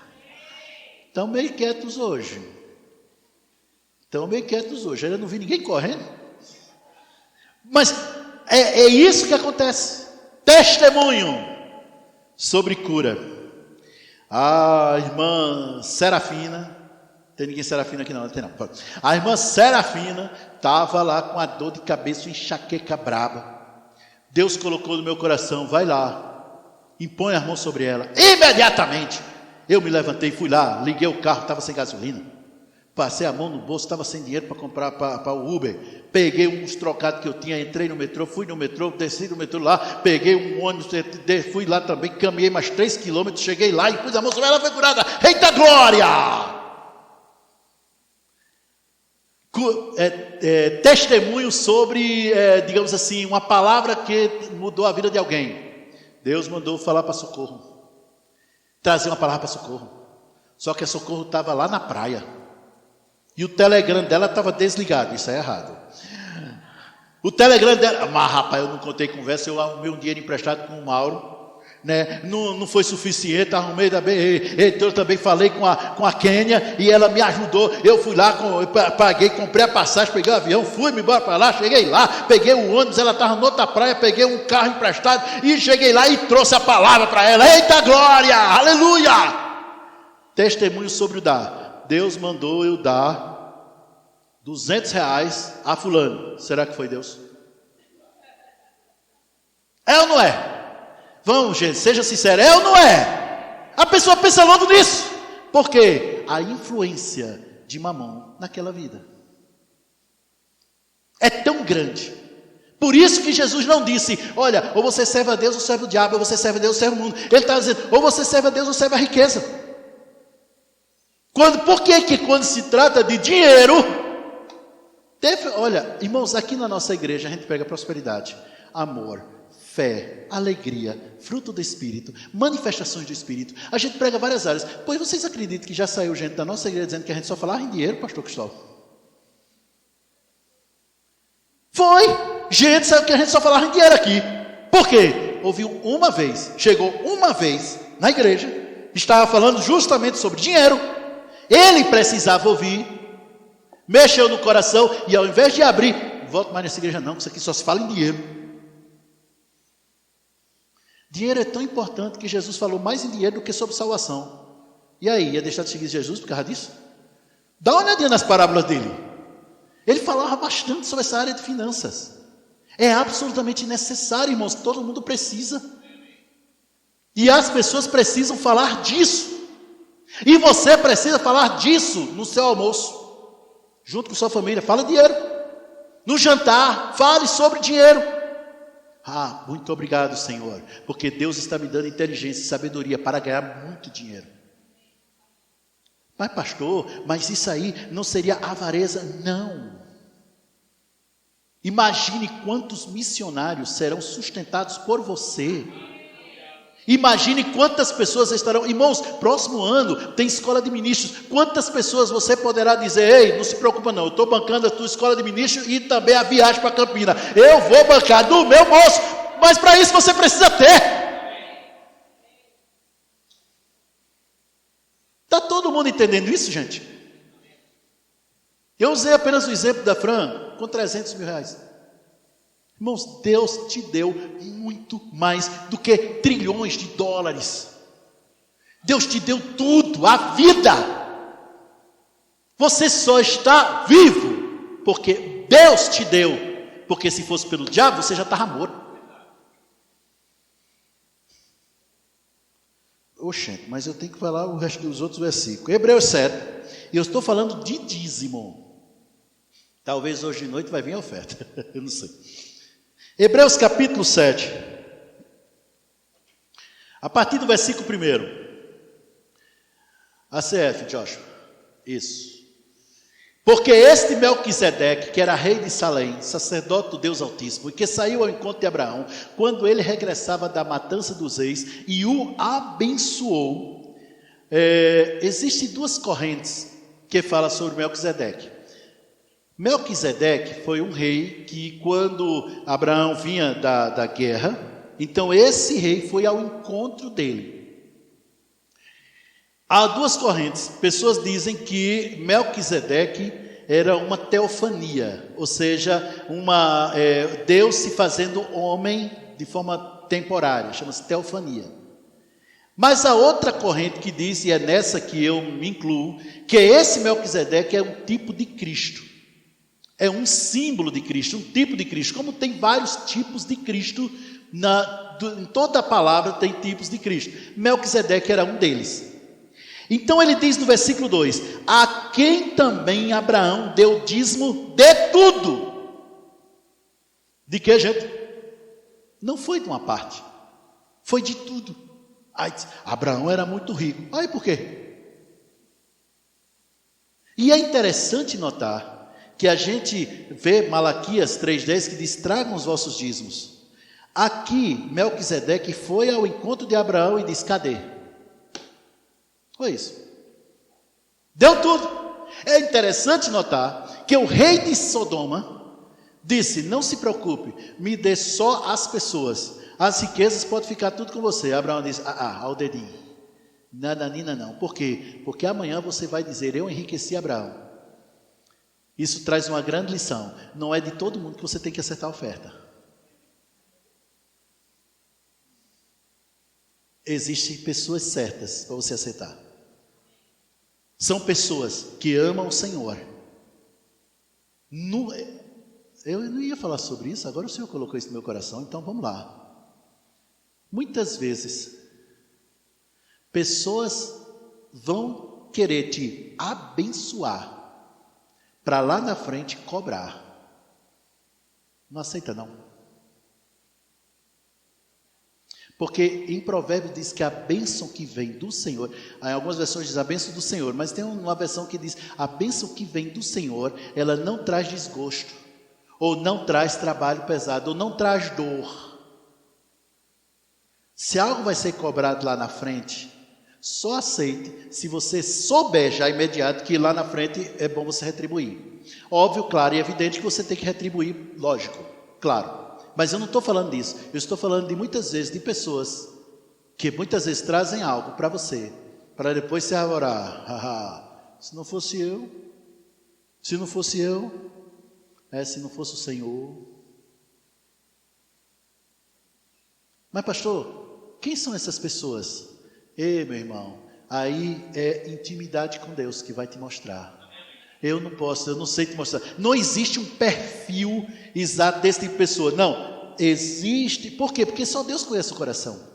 Estão meio quietos hoje. Ainda não vi ninguém correndo. Mas é isso que acontece. Testemunho sobre cura. A irmã Serafina, tem ninguém Serafina aqui não, tem não. A irmã Serafina estava lá com a dor de cabeça, enxaqueca braba. Deus colocou no meu coração, vai lá, impõe as mãos sobre ela. Imediatamente, eu me levantei, fui lá, liguei o carro, estava sem gasolina. Passei a mão no bolso, estava sem dinheiro para comprar para o Uber. Peguei uns trocados que eu tinha, entrei no metrô, fui no metrô, desci no metrô lá, peguei um ônibus, fui lá também, caminhei mais 3 quilômetros, cheguei lá e pus a mão sobre ela, foi curada. Eita glória! Testemunho sobre, digamos assim, uma palavra que mudou a vida de alguém. Deus mandou falar para Socorro, trazer uma palavra para Socorro. Só que a Socorro estava lá na praia. E o Telegram dela estava desligado, isso é errado. O Telegram dela, mas rapaz, eu não contei conversa, eu arrumei um dinheiro emprestado com o Mauro, né? Não foi suficiente, arrumei também, eu também falei com a Kênia, e ela me ajudou, eu fui lá, paguei, comprei a passagem, peguei o avião, fui me embora para lá, cheguei lá, peguei o ônibus, ela estava na outra praia, peguei um carro emprestado, e cheguei lá e trouxe a palavra para ela. Eita glória, aleluia! Testemunho sobre o dar. Deus mandou eu dar R$200 a fulano. Será que foi Deus? É ou não é? Vamos, gente, seja sincero, é ou não é? A pessoa pensa logo nisso. Por quê? A influência de Mamon naquela vida é tão grande. Por isso que Jesus não disse, olha, ou você serve a Deus ou serve o diabo, ou você serve a Deus ou serve o mundo. Ele está dizendo, ou você serve a Deus ou serve a riqueza. Por que quando se trata de dinheiro, olha, irmãos, aqui na nossa igreja a gente pega prosperidade, amor, fé, alegria, fruto do Espírito, manifestações do Espírito. A gente prega várias áreas. Pois vocês acreditam que já saiu gente da nossa igreja dizendo que a gente só falava em dinheiro, pastor Cristóvão? Foi! Gente saiu que a gente só falava em dinheiro aqui. Por quê? Ouviu uma vez, chegou uma vez na igreja, estava falando justamente sobre dinheiro. Ele precisava ouvir, mexeu no coração, e ao invés de abrir, volta mais nessa igreja não, que isso aqui só se fala em dinheiro. Dinheiro é tão importante que Jesus falou mais em dinheiro do que sobre salvação. E aí, ia deixar de seguir Jesus por causa disso? Dá uma olhadinha nas parábolas dele. Ele falava bastante sobre essa área de finanças. É absolutamente necessário, irmãos, todo mundo precisa. E as pessoas precisam falar disso. E você precisa falar disso no seu almoço, junto com sua família. Fala dinheiro. No jantar, fale sobre dinheiro. Ah, muito obrigado, Senhor, porque Deus está me dando inteligência e sabedoria para ganhar muito dinheiro. Mas pastor, mas isso aí não seria avareza? Não. Imagine quantos missionários serão sustentados por você. Imagine quantas pessoas estarão, irmãos, próximo ano tem escola de ministros. Quantas pessoas você poderá dizer, ei, não se preocupa não, eu estou bancando a tua escola de ministros e também a viagem para Campina. Eu vou bancar do meu bolso, mas para isso você precisa ter. Está todo mundo entendendo isso, gente? Eu usei apenas o exemplo da Fran com 300 mil reais. Irmãos, Deus te deu muito mais do que trilhões de dólares. Deus te deu tudo, a vida. Você só está vivo porque Deus te deu. Porque se fosse pelo diabo, você já estava morto. Oxente, mas eu tenho que falar o resto dos outros versículos. Hebreus 7, e eu estou falando de dízimo. Talvez hoje de noite vai vir a oferta, eu não sei. Hebreus capítulo 7, a partir do versículo 1. ACF, Joshua, isso. Porque este Melquisedeque, que era rei de Salém, sacerdote do Deus Altíssimo, e que saiu ao encontro de Abraão, quando ele regressava da matança dos reis, e o abençoou. Existem duas correntes que falam sobre Melquisedeque. Melquisedeque foi um rei que, quando Abraão vinha da guerra, então esse rei foi ao encontro dele. Há duas correntes. Pessoas dizem que Melquisedeque era uma teofania, ou seja, Deus se fazendo homem de forma temporária, chama-se teofania. Mas há outra corrente que diz, e é nessa que eu me incluo, que esse Melquisedeque é um tipo de Cristo, é um símbolo de Cristo, um tipo de Cristo, como tem vários tipos de Cristo, em toda a palavra tem tipos de Cristo. Melquisedeque era um deles. Então ele diz no versículo 2: a quem também Abraão deu dízimo de tudo. De que, gente? Não foi de uma parte, foi de tudo. Abraão era muito rico. Aí por quê? E é interessante notar que a gente vê Malaquias 3,10 que diz: tragam os vossos dízimos. Aqui Melquisedeque foi ao encontro de Abraão e disse: cadê? Foi isso. Deu tudo. É interessante notar que o rei de Sodoma disse: não se preocupe, me dê só as pessoas, as riquezas pode ficar tudo com você. Abraão disse: ao dedinho, nada nina não. Por quê? Porque amanhã você vai dizer: eu enriqueci Abraão. Isso traz uma grande lição. Não é de todo mundo que você tem que acertar a oferta. Existem pessoas certas para você aceitar. São pessoas que amam o Senhor. Eu não ia falar sobre isso, agora o Senhor colocou isso no meu coração, então vamos lá. Muitas vezes, pessoas vão querer te abençoar, para lá na frente cobrar. Não aceita não. Porque em Provérbios diz que a bênção que vem do Senhor, em algumas versões diz a bênção do Senhor, mas tem uma versão que diz a bênção que vem do Senhor, ela não traz desgosto, ou não traz trabalho pesado, ou não traz dor. Se algo vai ser cobrado lá na frente, só aceite se você souber já imediato que lá na frente é bom você retribuir. Óbvio, claro e evidente que você tem que retribuir, lógico, claro. Mas eu não estou falando disso, eu estou falando de muitas vezes de pessoas que muitas vezes trazem algo para você, para depois se arvorar. Se não fosse eu, se não fosse o Senhor. Mas pastor, quem são essas pessoas? Ei, meu irmão, aí é intimidade com Deus que vai te mostrar. Eu não posso, eu não sei te mostrar. Não existe um perfil exato desse tipo de pessoa. Não, existe. Por quê? Porque só Deus conhece o coração.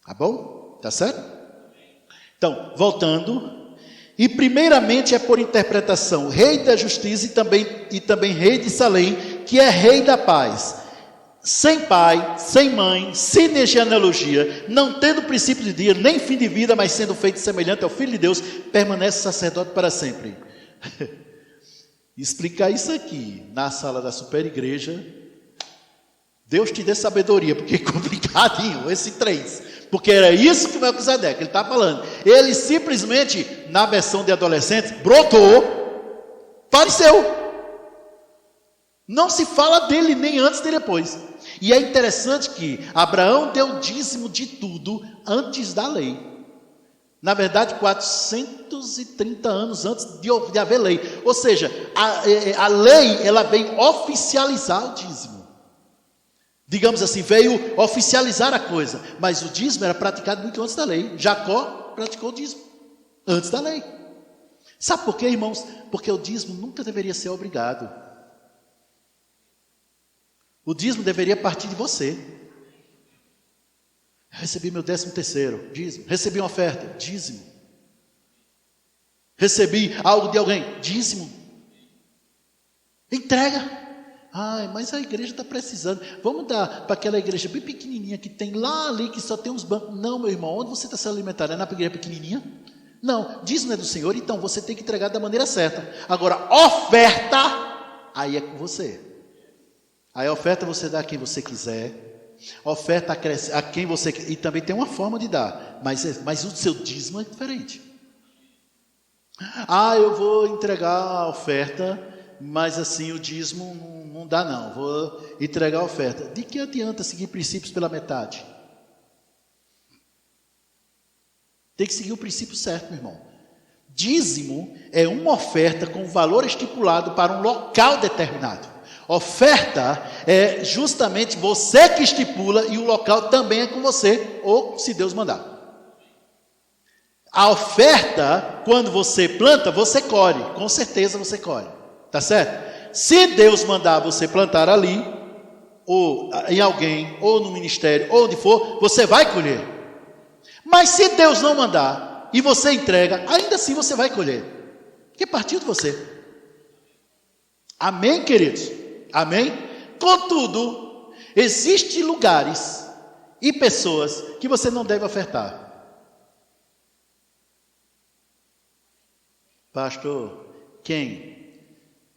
Tá bom? Tá certo? Então, voltando. E primeiramente é por interpretação, rei da justiça e também rei de Salém, que é rei da paz. Sem pai, sem mãe, sem genealogia, não tendo princípio de dia, nem fim de vida, mas sendo feito semelhante ao Filho de Deus, permanece sacerdote para sempre. Explicar isso aqui na sala da super igreja, Deus te dê sabedoria, porque é complicadinho esse 3, porque era isso que o Melquisedeque ele está falando. Ele simplesmente, na versão de adolescente, brotou, apareceu. Não se fala dele nem antes nem depois. E é interessante que Abraão deu dízimo de tudo antes da lei. Na verdade, 430 anos antes de haver lei. Ou seja, a lei, ela veio oficializar o dízimo. Digamos assim, veio oficializar a coisa. Mas o dízimo era praticado muito antes da lei. Jacó praticou o dízimo antes da lei. Sabe por quê, irmãos? Porque o dízimo nunca deveria ser obrigado. O dízimo deveria partir de você. Recebi meu 13º, dízimo. Recebi uma oferta, dízimo. Recebi algo de alguém, dízimo. Entrega. Ai, mas a igreja está precisando. Vamos dar para aquela igreja bem pequenininha que tem lá ali, que só tem uns bancos. Não, meu irmão, onde você está se alimentando? É na igreja pequenininha? Não, dízimo é do Senhor, então você tem que entregar da maneira certa. Agora, oferta, aí é com você. Aí a oferta você dá a quem você quiser. Oferta a quem você quer. E também tem uma forma de dar. Mas o seu dízimo é diferente. Ah, eu vou entregar a oferta, mas assim o dízimo não dá não. Vou entregar a oferta. De que adianta seguir princípios pela metade? Tem que seguir o princípio certo, meu irmão. Dízimo é uma oferta com valor estipulado para um local determinado. Oferta é justamente você que estipula e o local também é com você, ou se Deus mandar. A oferta, quando você planta, você colhe. Com certeza você colhe. Tá certo? Se Deus mandar você plantar ali, ou em alguém, ou no ministério, ou onde for, você vai colher. Mas se Deus não mandar e você entrega, ainda assim você vai colher, porque partiu de você. Amém, queridos? Amém? Contudo, existem lugares e pessoas que você não deve ofertar. Pastor, quem?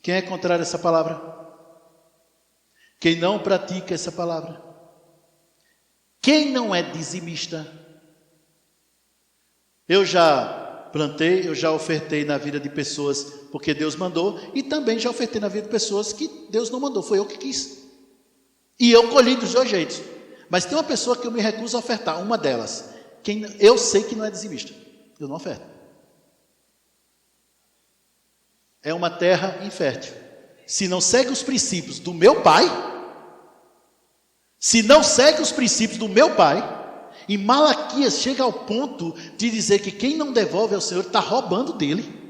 Quem é contrário a essa palavra? Quem não pratica essa palavra? Quem não é dizimista? Eu já plantei, eu já ofertei na vida de pessoas porque Deus mandou, e também já ofertei na vida de pessoas que Deus não mandou, foi eu que quis. E eu colhi dos dois jeitos. Mas tem uma pessoa que eu me recuso a ofertar, uma delas, quem eu sei que não é dizimista, eu não oferto. É uma terra infértil. Se não segue os princípios do meu pai, se não segue os princípios do meu pai, e Malaquias chega ao ponto de dizer que quem não devolve ao Senhor está roubando dele.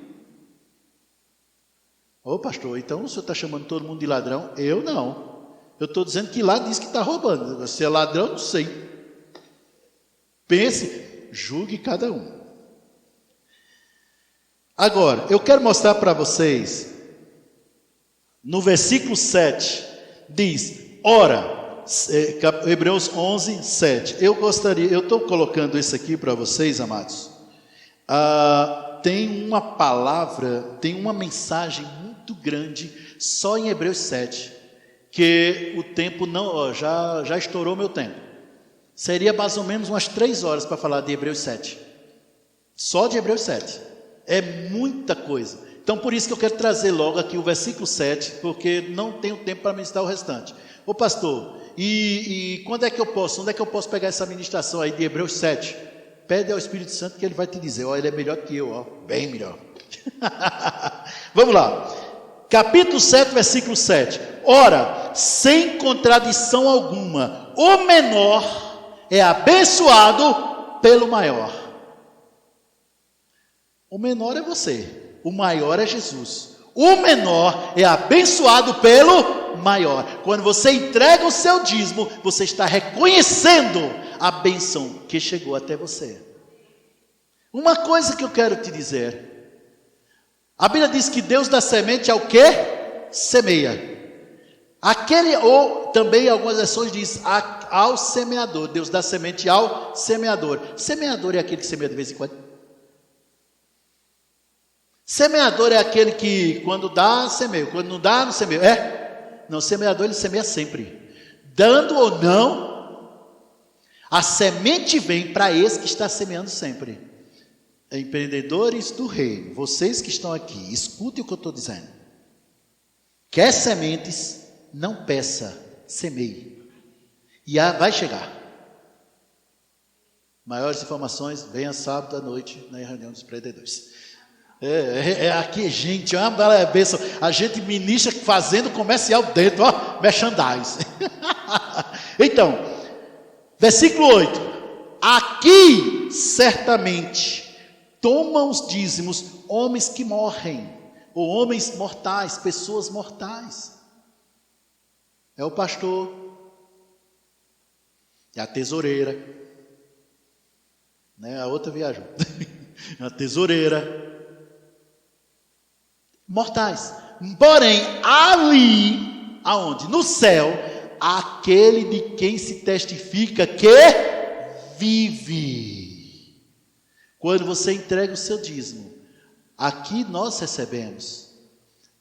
Ô pastor, então o senhor está chamando todo mundo de ladrão? Eu não. Eu estou dizendo que lá diz que está roubando. Se é ladrão, não sei. Pense, julgue cada um. Agora, eu quero mostrar para vocês, no versículo 7, diz, ora, Hebreus 11, 7. Eu estou colocando isso aqui para vocês, amados. Tem uma palavra, tem uma mensagem muito grande, só em Hebreus 7, que o tempo não, já estourou meu tempo. Seria mais ou menos umas 3 horas para falar de Hebreus 7. Só de Hebreus 7. É muita coisa. Então, por isso que eu quero trazer logo aqui o versículo 7, porque não tenho tempo para ministrar o restante. Ô pastor, e quando é que eu posso? Onde é que eu posso pegar essa ministração aí de Hebreus 7? Pede ao Espírito Santo que ele vai te dizer. Ó, ele é melhor que eu, ó, bem melhor. Vamos lá. Capítulo 7, versículo 7. Ora, sem contradição alguma, o menor é abençoado pelo maior. O menor é você, o maior é Jesus. O menor é abençoado pelo maior. Quando você entrega o seu dízimo, você está reconhecendo a bênção que chegou até você. Uma coisa que eu quero te dizer. A Bíblia diz que Deus dá semente ao que? Semeia. Ou também algumas versões diz ao semeador. Deus dá semente ao semeador. Semeador é aquele que semeia de vez em quando. Semeador é aquele que quando dá, semeia. Quando não dá, não semeia. É? Não, semeador ele semeia sempre. Dando ou não, a semente vem para esse que está semeando sempre. Empreendedores do reino, vocês que estão aqui, escutem o que eu estou dizendo. Quer sementes, não peça, semeie. E vai chegar. Maiores informações, venha sábado à noite na reunião dos empreendedores. Aqui, gente, é uma bênção. A gente ministra fazendo comercial dentro, ó, merchandise. Então, versículo 8. Aqui, certamente, tomam os dízimos homens que morrem, ou homens mortais, pessoas mortais. é o pastor, é a tesoureira, né? A outra viajou, é a tesoureira, mortais. Porém, ali, aonde? No céu, aquele de quem se testifica que vive. Quando você entrega o seu dízimo, aqui nós recebemos,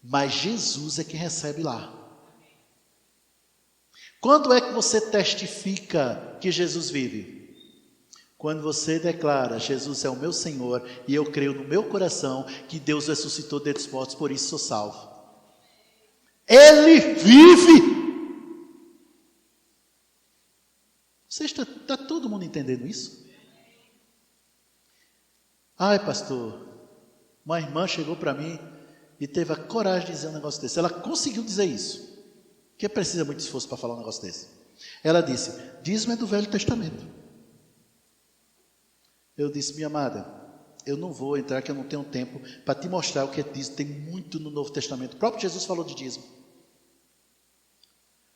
mas Jesus é quem recebe lá. Quando é que você testifica que Jesus vive? Quando você declara, Jesus é o meu Senhor, e eu creio no meu coração que Deus ressuscitou dentre os mortos, por isso sou salvo. Ele vive. Você está todo mundo entendendo isso? Ai, pastor, uma irmã chegou para mim e teve a coragem de dizer um negócio desse. Ela conseguiu dizer isso, que precisa muito esforço para falar um negócio desse. Ela disse, dízimo é do Velho Testamento. Eu disse, minha amada, eu não vou entrar, que eu não tenho tempo para te mostrar o que é dízimo. Tem muito no Novo Testamento. O próprio Jesus falou de dízimo.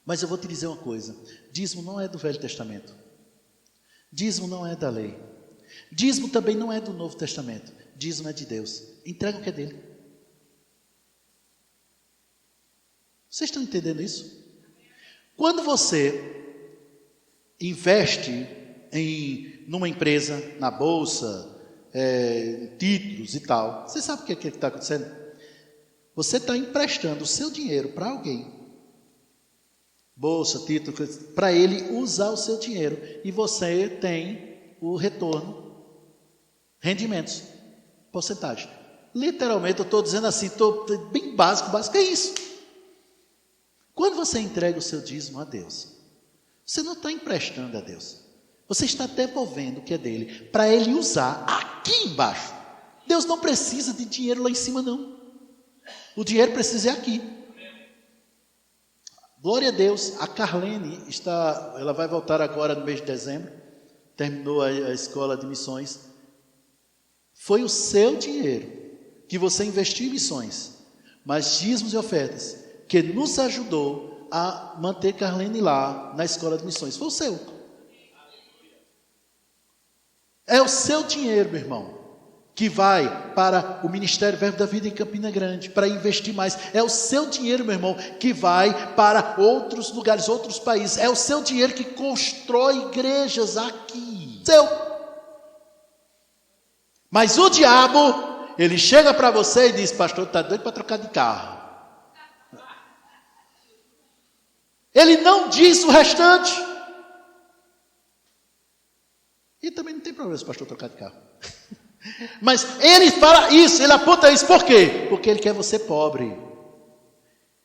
Mas eu vou te dizer uma coisa, dízimo não é do Velho Testamento. Dízimo não é da lei. Dízimo também não é do Novo Testamento. Dízimo é de Deus. Entrega o que é dele. Vocês estão entendendo isso? Quando você investe numa empresa, na bolsa, em títulos e tal, você sabe o que está acontecendo? Você está emprestando o seu dinheiro para alguém, bolsa, título, para ele usar o seu dinheiro, e você tem o retorno, rendimentos, porcentagem. Literalmente eu estou dizendo assim, estou bem básico é isso. Quando você entrega o seu dízimo a Deus, você não está emprestando a Deus, você está devolvendo o que é dele, para ele usar aqui embaixo. Deus não precisa de dinheiro lá em cima não, o dinheiro precisa é aqui. Glória a Deus, a Carlene ela vai voltar agora no mês de dezembro, terminou a escola de missões. Foi o seu dinheiro que você investiu em missões, mas dízimos e ofertas, que nos ajudou a manter Carlene lá na escola de missões, foi o seu. É o seu dinheiro, meu irmão, que vai para o Ministério Verbo da Vida em Campina Grande, para investir mais. É o seu dinheiro, meu irmão, que vai para outros lugares, outros países. É o seu dinheiro que constrói igrejas aqui. Seu. Mas o diabo, ele chega para você e diz, pastor, está doido para trocar de carro. Ele não diz o restante. E também não tem problema se o pastor trocar de carro. Mas ele fala isso, ele aponta isso, por quê? Porque ele quer você pobre.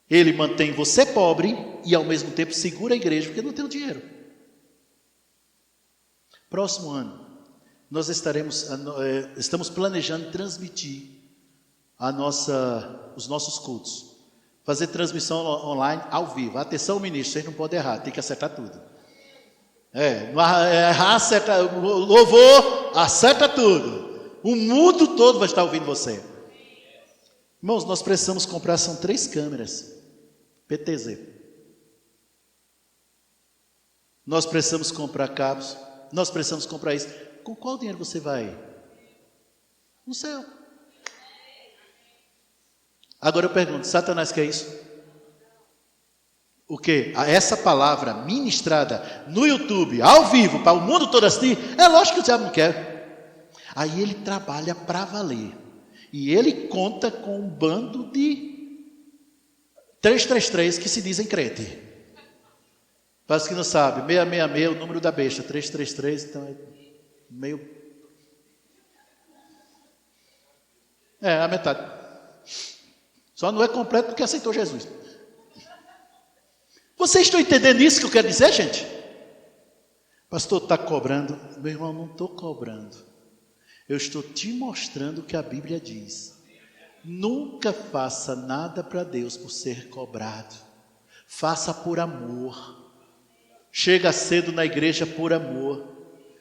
Ele mantém você pobre e ao mesmo tempo segura a igreja, porque não tem o dinheiro. Próximo ano, nós estamos planejando transmitir os nossos cultos. Fazer transmissão online ao vivo. Atenção, ministro, vocês não podem errar, tem que acertar tudo. Errar, acerta, louvor, acerta tudo. O mundo todo vai estar ouvindo você. Irmãos, nós precisamos comprar, são 3 câmeras PTZ. Nós precisamos comprar cabos. Nós precisamos comprar isso. Com qual dinheiro você vai? No céu. Agora eu pergunto, Satanás quer isso? O quê? Essa palavra ministrada no YouTube, ao vivo, para o mundo todo assistir, é lógico que o diabo não quer. Aí ele trabalha para valer. E ele conta com um bando de 333 que se dizem crente. Para os que não sabem, 666 é o número da besta, 333, então é meio... a metade. Só não é completo porque aceitou Jesus. Vocês estão entendendo isso que eu quero dizer, gente? Pastor, está cobrando? Meu irmão, não estou cobrando. Eu estou te mostrando o que a Bíblia diz. Nunca faça nada para Deus por ser cobrado. Faça por amor. Chega cedo na igreja por amor.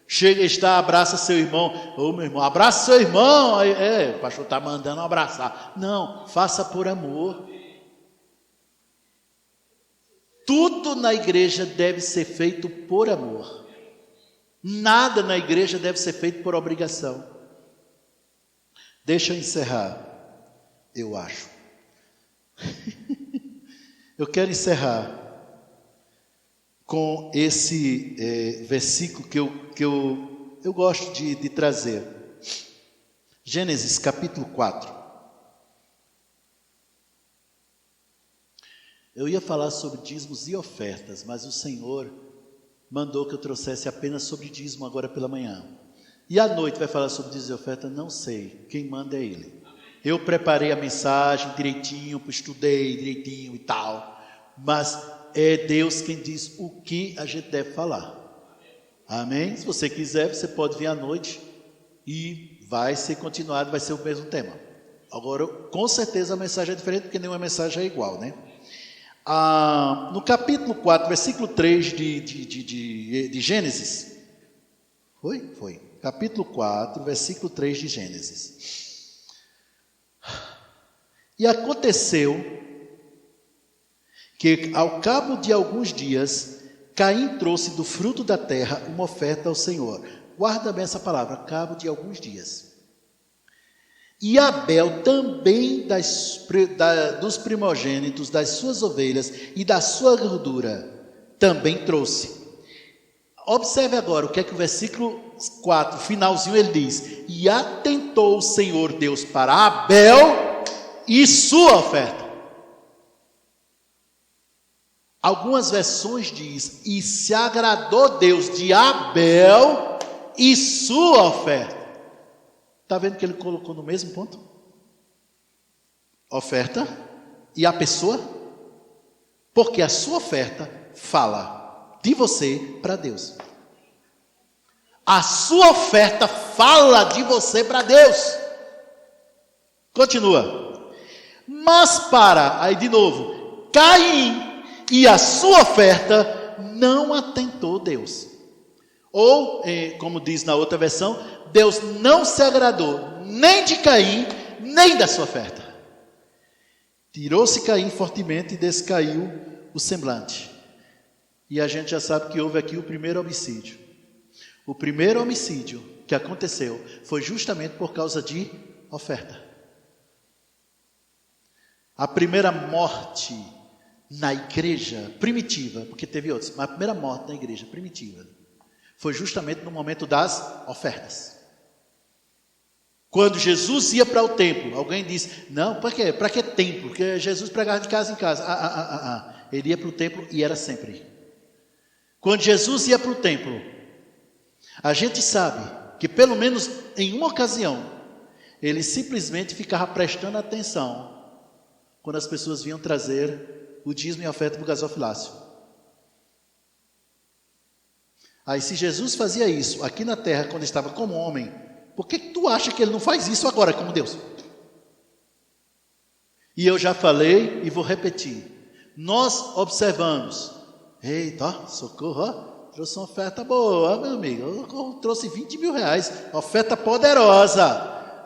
Chega, abraça seu irmão. Meu irmão, abraça seu irmão. O pastor está mandando abraçar. Não, faça por amor. Tudo na igreja deve ser feito por amor. Nada na igreja deve ser feito por obrigação. Deixa eu encerrar, eu acho. Eu quero encerrar com esse versículo que eu gosto de trazer. Gênesis capítulo 4. Eu ia falar sobre dízimos e ofertas, mas o Senhor mandou que eu trouxesse apenas sobre dízimo agora pela manhã. E à noite vai falar sobre dízimo e oferta? Não sei, quem manda é Ele. Eu preparei a mensagem direitinho, estudei direitinho e tal, mas é Deus quem diz o que a gente deve falar. Amém? Se você quiser, você pode vir à noite e vai ser continuado, vai ser o mesmo tema. Agora, com certeza a mensagem é diferente, porque nenhuma mensagem é igual, né? No capítulo 4, versículo 3 de Gênesis, foi, capítulo 4, versículo 3 de Gênesis. E aconteceu que ao cabo de alguns dias, Caim trouxe do fruto da terra uma oferta ao Senhor. Guarda bem essa palavra, cabo de alguns dias. E Abel também dos primogênitos das suas ovelhas e da sua gordura também trouxe. Observe agora o que é que o versículo 4, finalzinho, ele diz: e atentou o Senhor Deus para Abel e sua oferta. Algumas versões diz: e se agradou Deus de Abel e sua oferta. Está vendo que ele colocou no mesmo ponto? Oferta e a pessoa, porque a sua oferta fala de você para Deus. A sua oferta fala de você para Deus. Continua. Mas aí de novo, Caim e a sua oferta não atentou Deus. Ou, como diz na outra versão, Deus não se agradou nem de Caim, nem da sua oferta. Tirou-se Caim fortemente e descaiu o semblante. E a gente já sabe que houve aqui o primeiro homicídio. O primeiro homicídio que aconteceu foi justamente por causa de oferta. A primeira morte na igreja primitiva, porque teve outros, mas a primeira morte na igreja primitiva foi justamente no momento das ofertas. Quando Jesus ia para o templo, alguém disse: não, para quê? Para que templo? Porque Jesus pregava de casa em casa. Ele ia para o templo e era sempre. Quando Jesus ia para o templo, a gente sabe que pelo menos em uma ocasião, ele simplesmente ficava prestando atenção quando as pessoas vinham trazer o dízimo e a oferta para o gasofilácio. Aí se Jesus fazia isso aqui na terra quando estava como homem, por que tu acha que ele não faz isso agora como Deus? E eu já falei e vou repetir. Nós observamos. Eita, socorro, trouxe uma oferta boa, meu amigo. Eu trouxe 20 mil reais, oferta poderosa.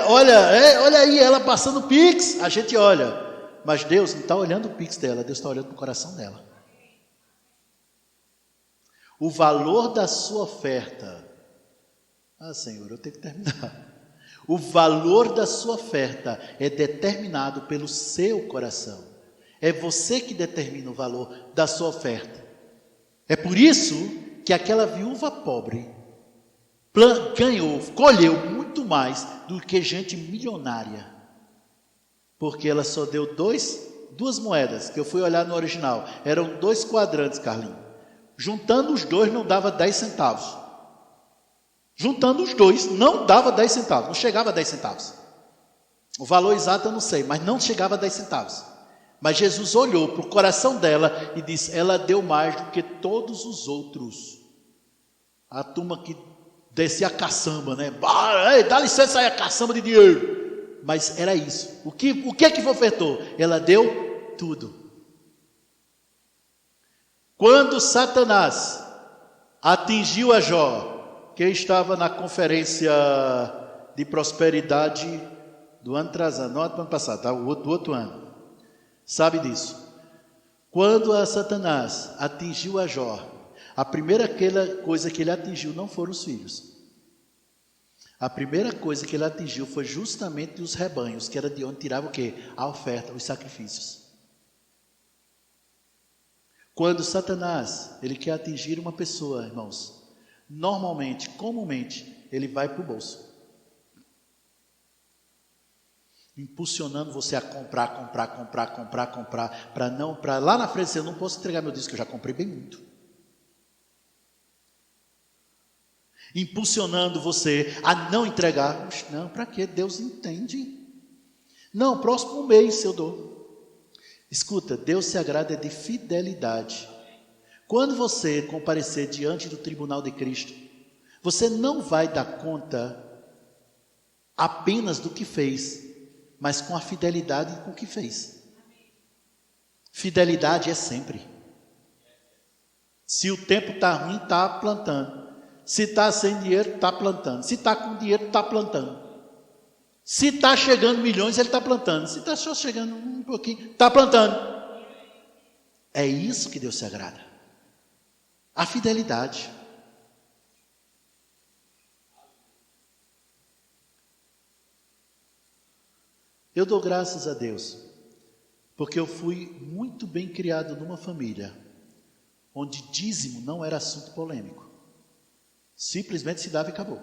Olha aí ela passando o Pix, a gente olha. Mas Deus não está olhando o Pix dela, Deus está olhando para o coração dela. O valor da sua oferta. Senhor, eu tenho que terminar. O valor da sua oferta é determinado pelo seu coração. É você que determina o valor da sua oferta. É por isso que aquela viúva pobre colheu muito mais do que gente milionária. Porque ela só deu duas moedas, que eu fui olhar no original. Eram 2 quadrantes, Carlinhos. Juntando os dois não dava 10 centavos. Juntando os dois não dava 10 centavos, não chegava a 10 centavos. O valor exato eu não sei, mas não chegava a 10 centavos. Mas Jesus olhou para o coração dela e disse: ela deu mais do que todos os outros. A turma que descia a caçamba, né? Dá licença aí, a caçamba de dinheiro. Mas era isso. O que é que ofertou? Ela deu tudo. Quando Satanás atingiu a Jó, que estava na conferência de prosperidade do ano atrasado, não do ano passado, tá? Do outro ano, sabe disso. Quando a Satanás atingiu a Jó, a primeira coisa que ele atingiu não foram os filhos. A primeira coisa que ele atingiu foi justamente os rebanhos, que era de onde tirava o quê? A oferta, os sacrifícios. Quando Satanás, ele quer atingir uma pessoa, irmãos, normalmente, comumente, ele vai para o bolso. Impulsionando você a comprar, para lá na frente eu não posso entregar meu disco, eu já comprei bem muito. Impulsionando você a não entregar. Não, para quê? Deus entende. Não, próximo mês eu dou. Escuta, Deus se agrada de fidelidade. Quando você comparecer diante do tribunal de Cristo, você não vai dar conta apenas do que fez, mas com a fidelidade com o que fez. Fidelidade é sempre. Se o tempo está ruim, está plantando. Se está sem dinheiro, está plantando. Se está com dinheiro, está plantando. Se está chegando milhões, ele está plantando. Se está só chegando um pouquinho, está plantando. É isso que Deus se agrada. A fidelidade. Eu dou graças a Deus, porque eu fui muito bem criado numa família, onde dízimo não era assunto polêmico. Simplesmente se dava e acabou.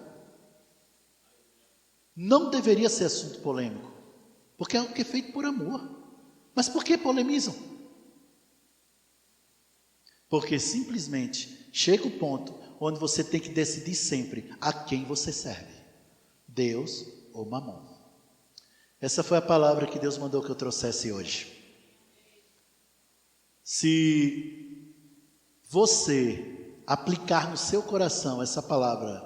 Não deveria ser assunto polêmico, porque é algo que é feito por amor. Mas por que polemizam? Porque simplesmente chega o ponto onde você tem que decidir sempre a quem você serve, Deus ou Mamon. Essa foi a palavra que Deus mandou que eu trouxesse hoje. Se você aplicar no seu coração essa palavra,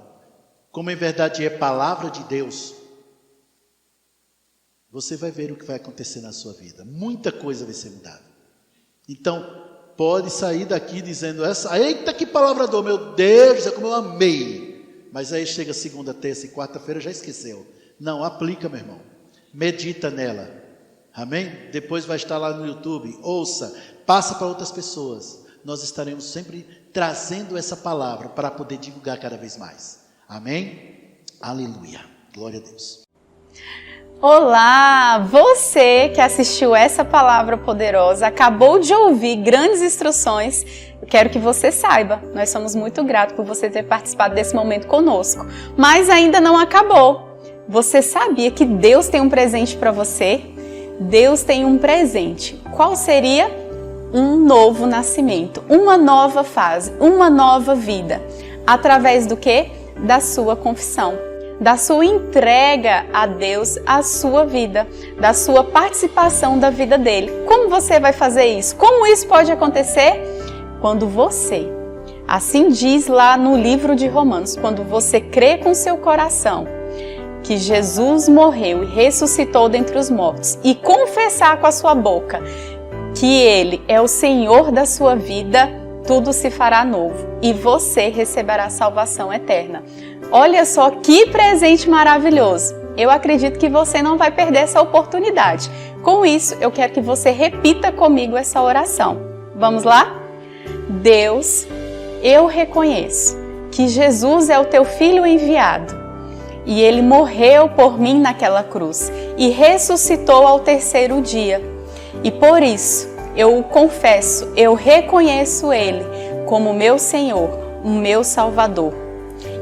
como em verdade é palavra de Deus, você vai ver o que vai acontecer na sua vida. Muita coisa vai ser mudada. Então, pode sair daqui dizendo, eita que palavra dor, meu Deus, é como eu amei. Mas aí chega segunda, terça e quarta-feira, já esqueceu. Não, aplica, meu irmão. Medita nela. Amém? Depois vai estar lá no YouTube, ouça, passa para outras pessoas. Nós estaremos sempre trazendo essa palavra para poder divulgar cada vez mais. Amém? Aleluia. Glória a Deus. Olá! Você que assistiu essa palavra poderosa, acabou de ouvir grandes instruções. Eu quero que você saiba, nós somos muito gratos por você ter participado desse momento conosco. Mas ainda não acabou. Você sabia que Deus tem um presente para você? Deus tem um presente. Qual seria? Um novo nascimento, uma nova fase, uma nova vida. Através do quê? Da sua confissão, da sua entrega a Deus, a sua vida, da sua participação da vida dele. Como você vai fazer isso? Como isso pode acontecer? Quando você, assim diz lá no livro de Romanos, quando você crê com seu coração que Jesus morreu e ressuscitou dentre os mortos e confessar com a sua boca que Ele é o Senhor da sua vida, tudo se fará novo e você receberá salvação eterna. Olha só que presente maravilhoso! Eu acredito que você não vai perder essa oportunidade. Com isso, eu quero que você repita comigo essa oração. Vamos lá? Deus, eu reconheço que Jesus é o teu Filho enviado e Ele morreu por mim naquela cruz e ressuscitou ao terceiro dia. E por isso, eu o confesso, eu reconheço Ele como meu Senhor, o meu Salvador.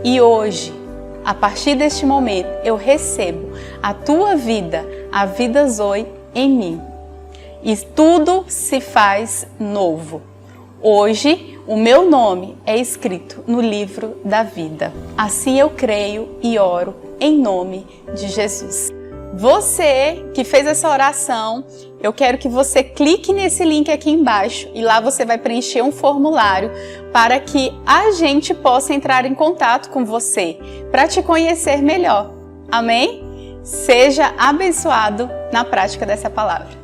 E hoje, a partir deste momento, eu recebo a tua vida, a vida Zoe, em mim. E tudo se faz novo. Hoje, o meu nome é escrito no livro da vida. Assim eu creio e oro em nome de Jesus. Você que fez essa oração, eu quero que você clique nesse link aqui embaixo e lá você vai preencher um formulário para que a gente possa entrar em contato com você para te conhecer melhor. Amém? Seja abençoado na prática dessa palavra.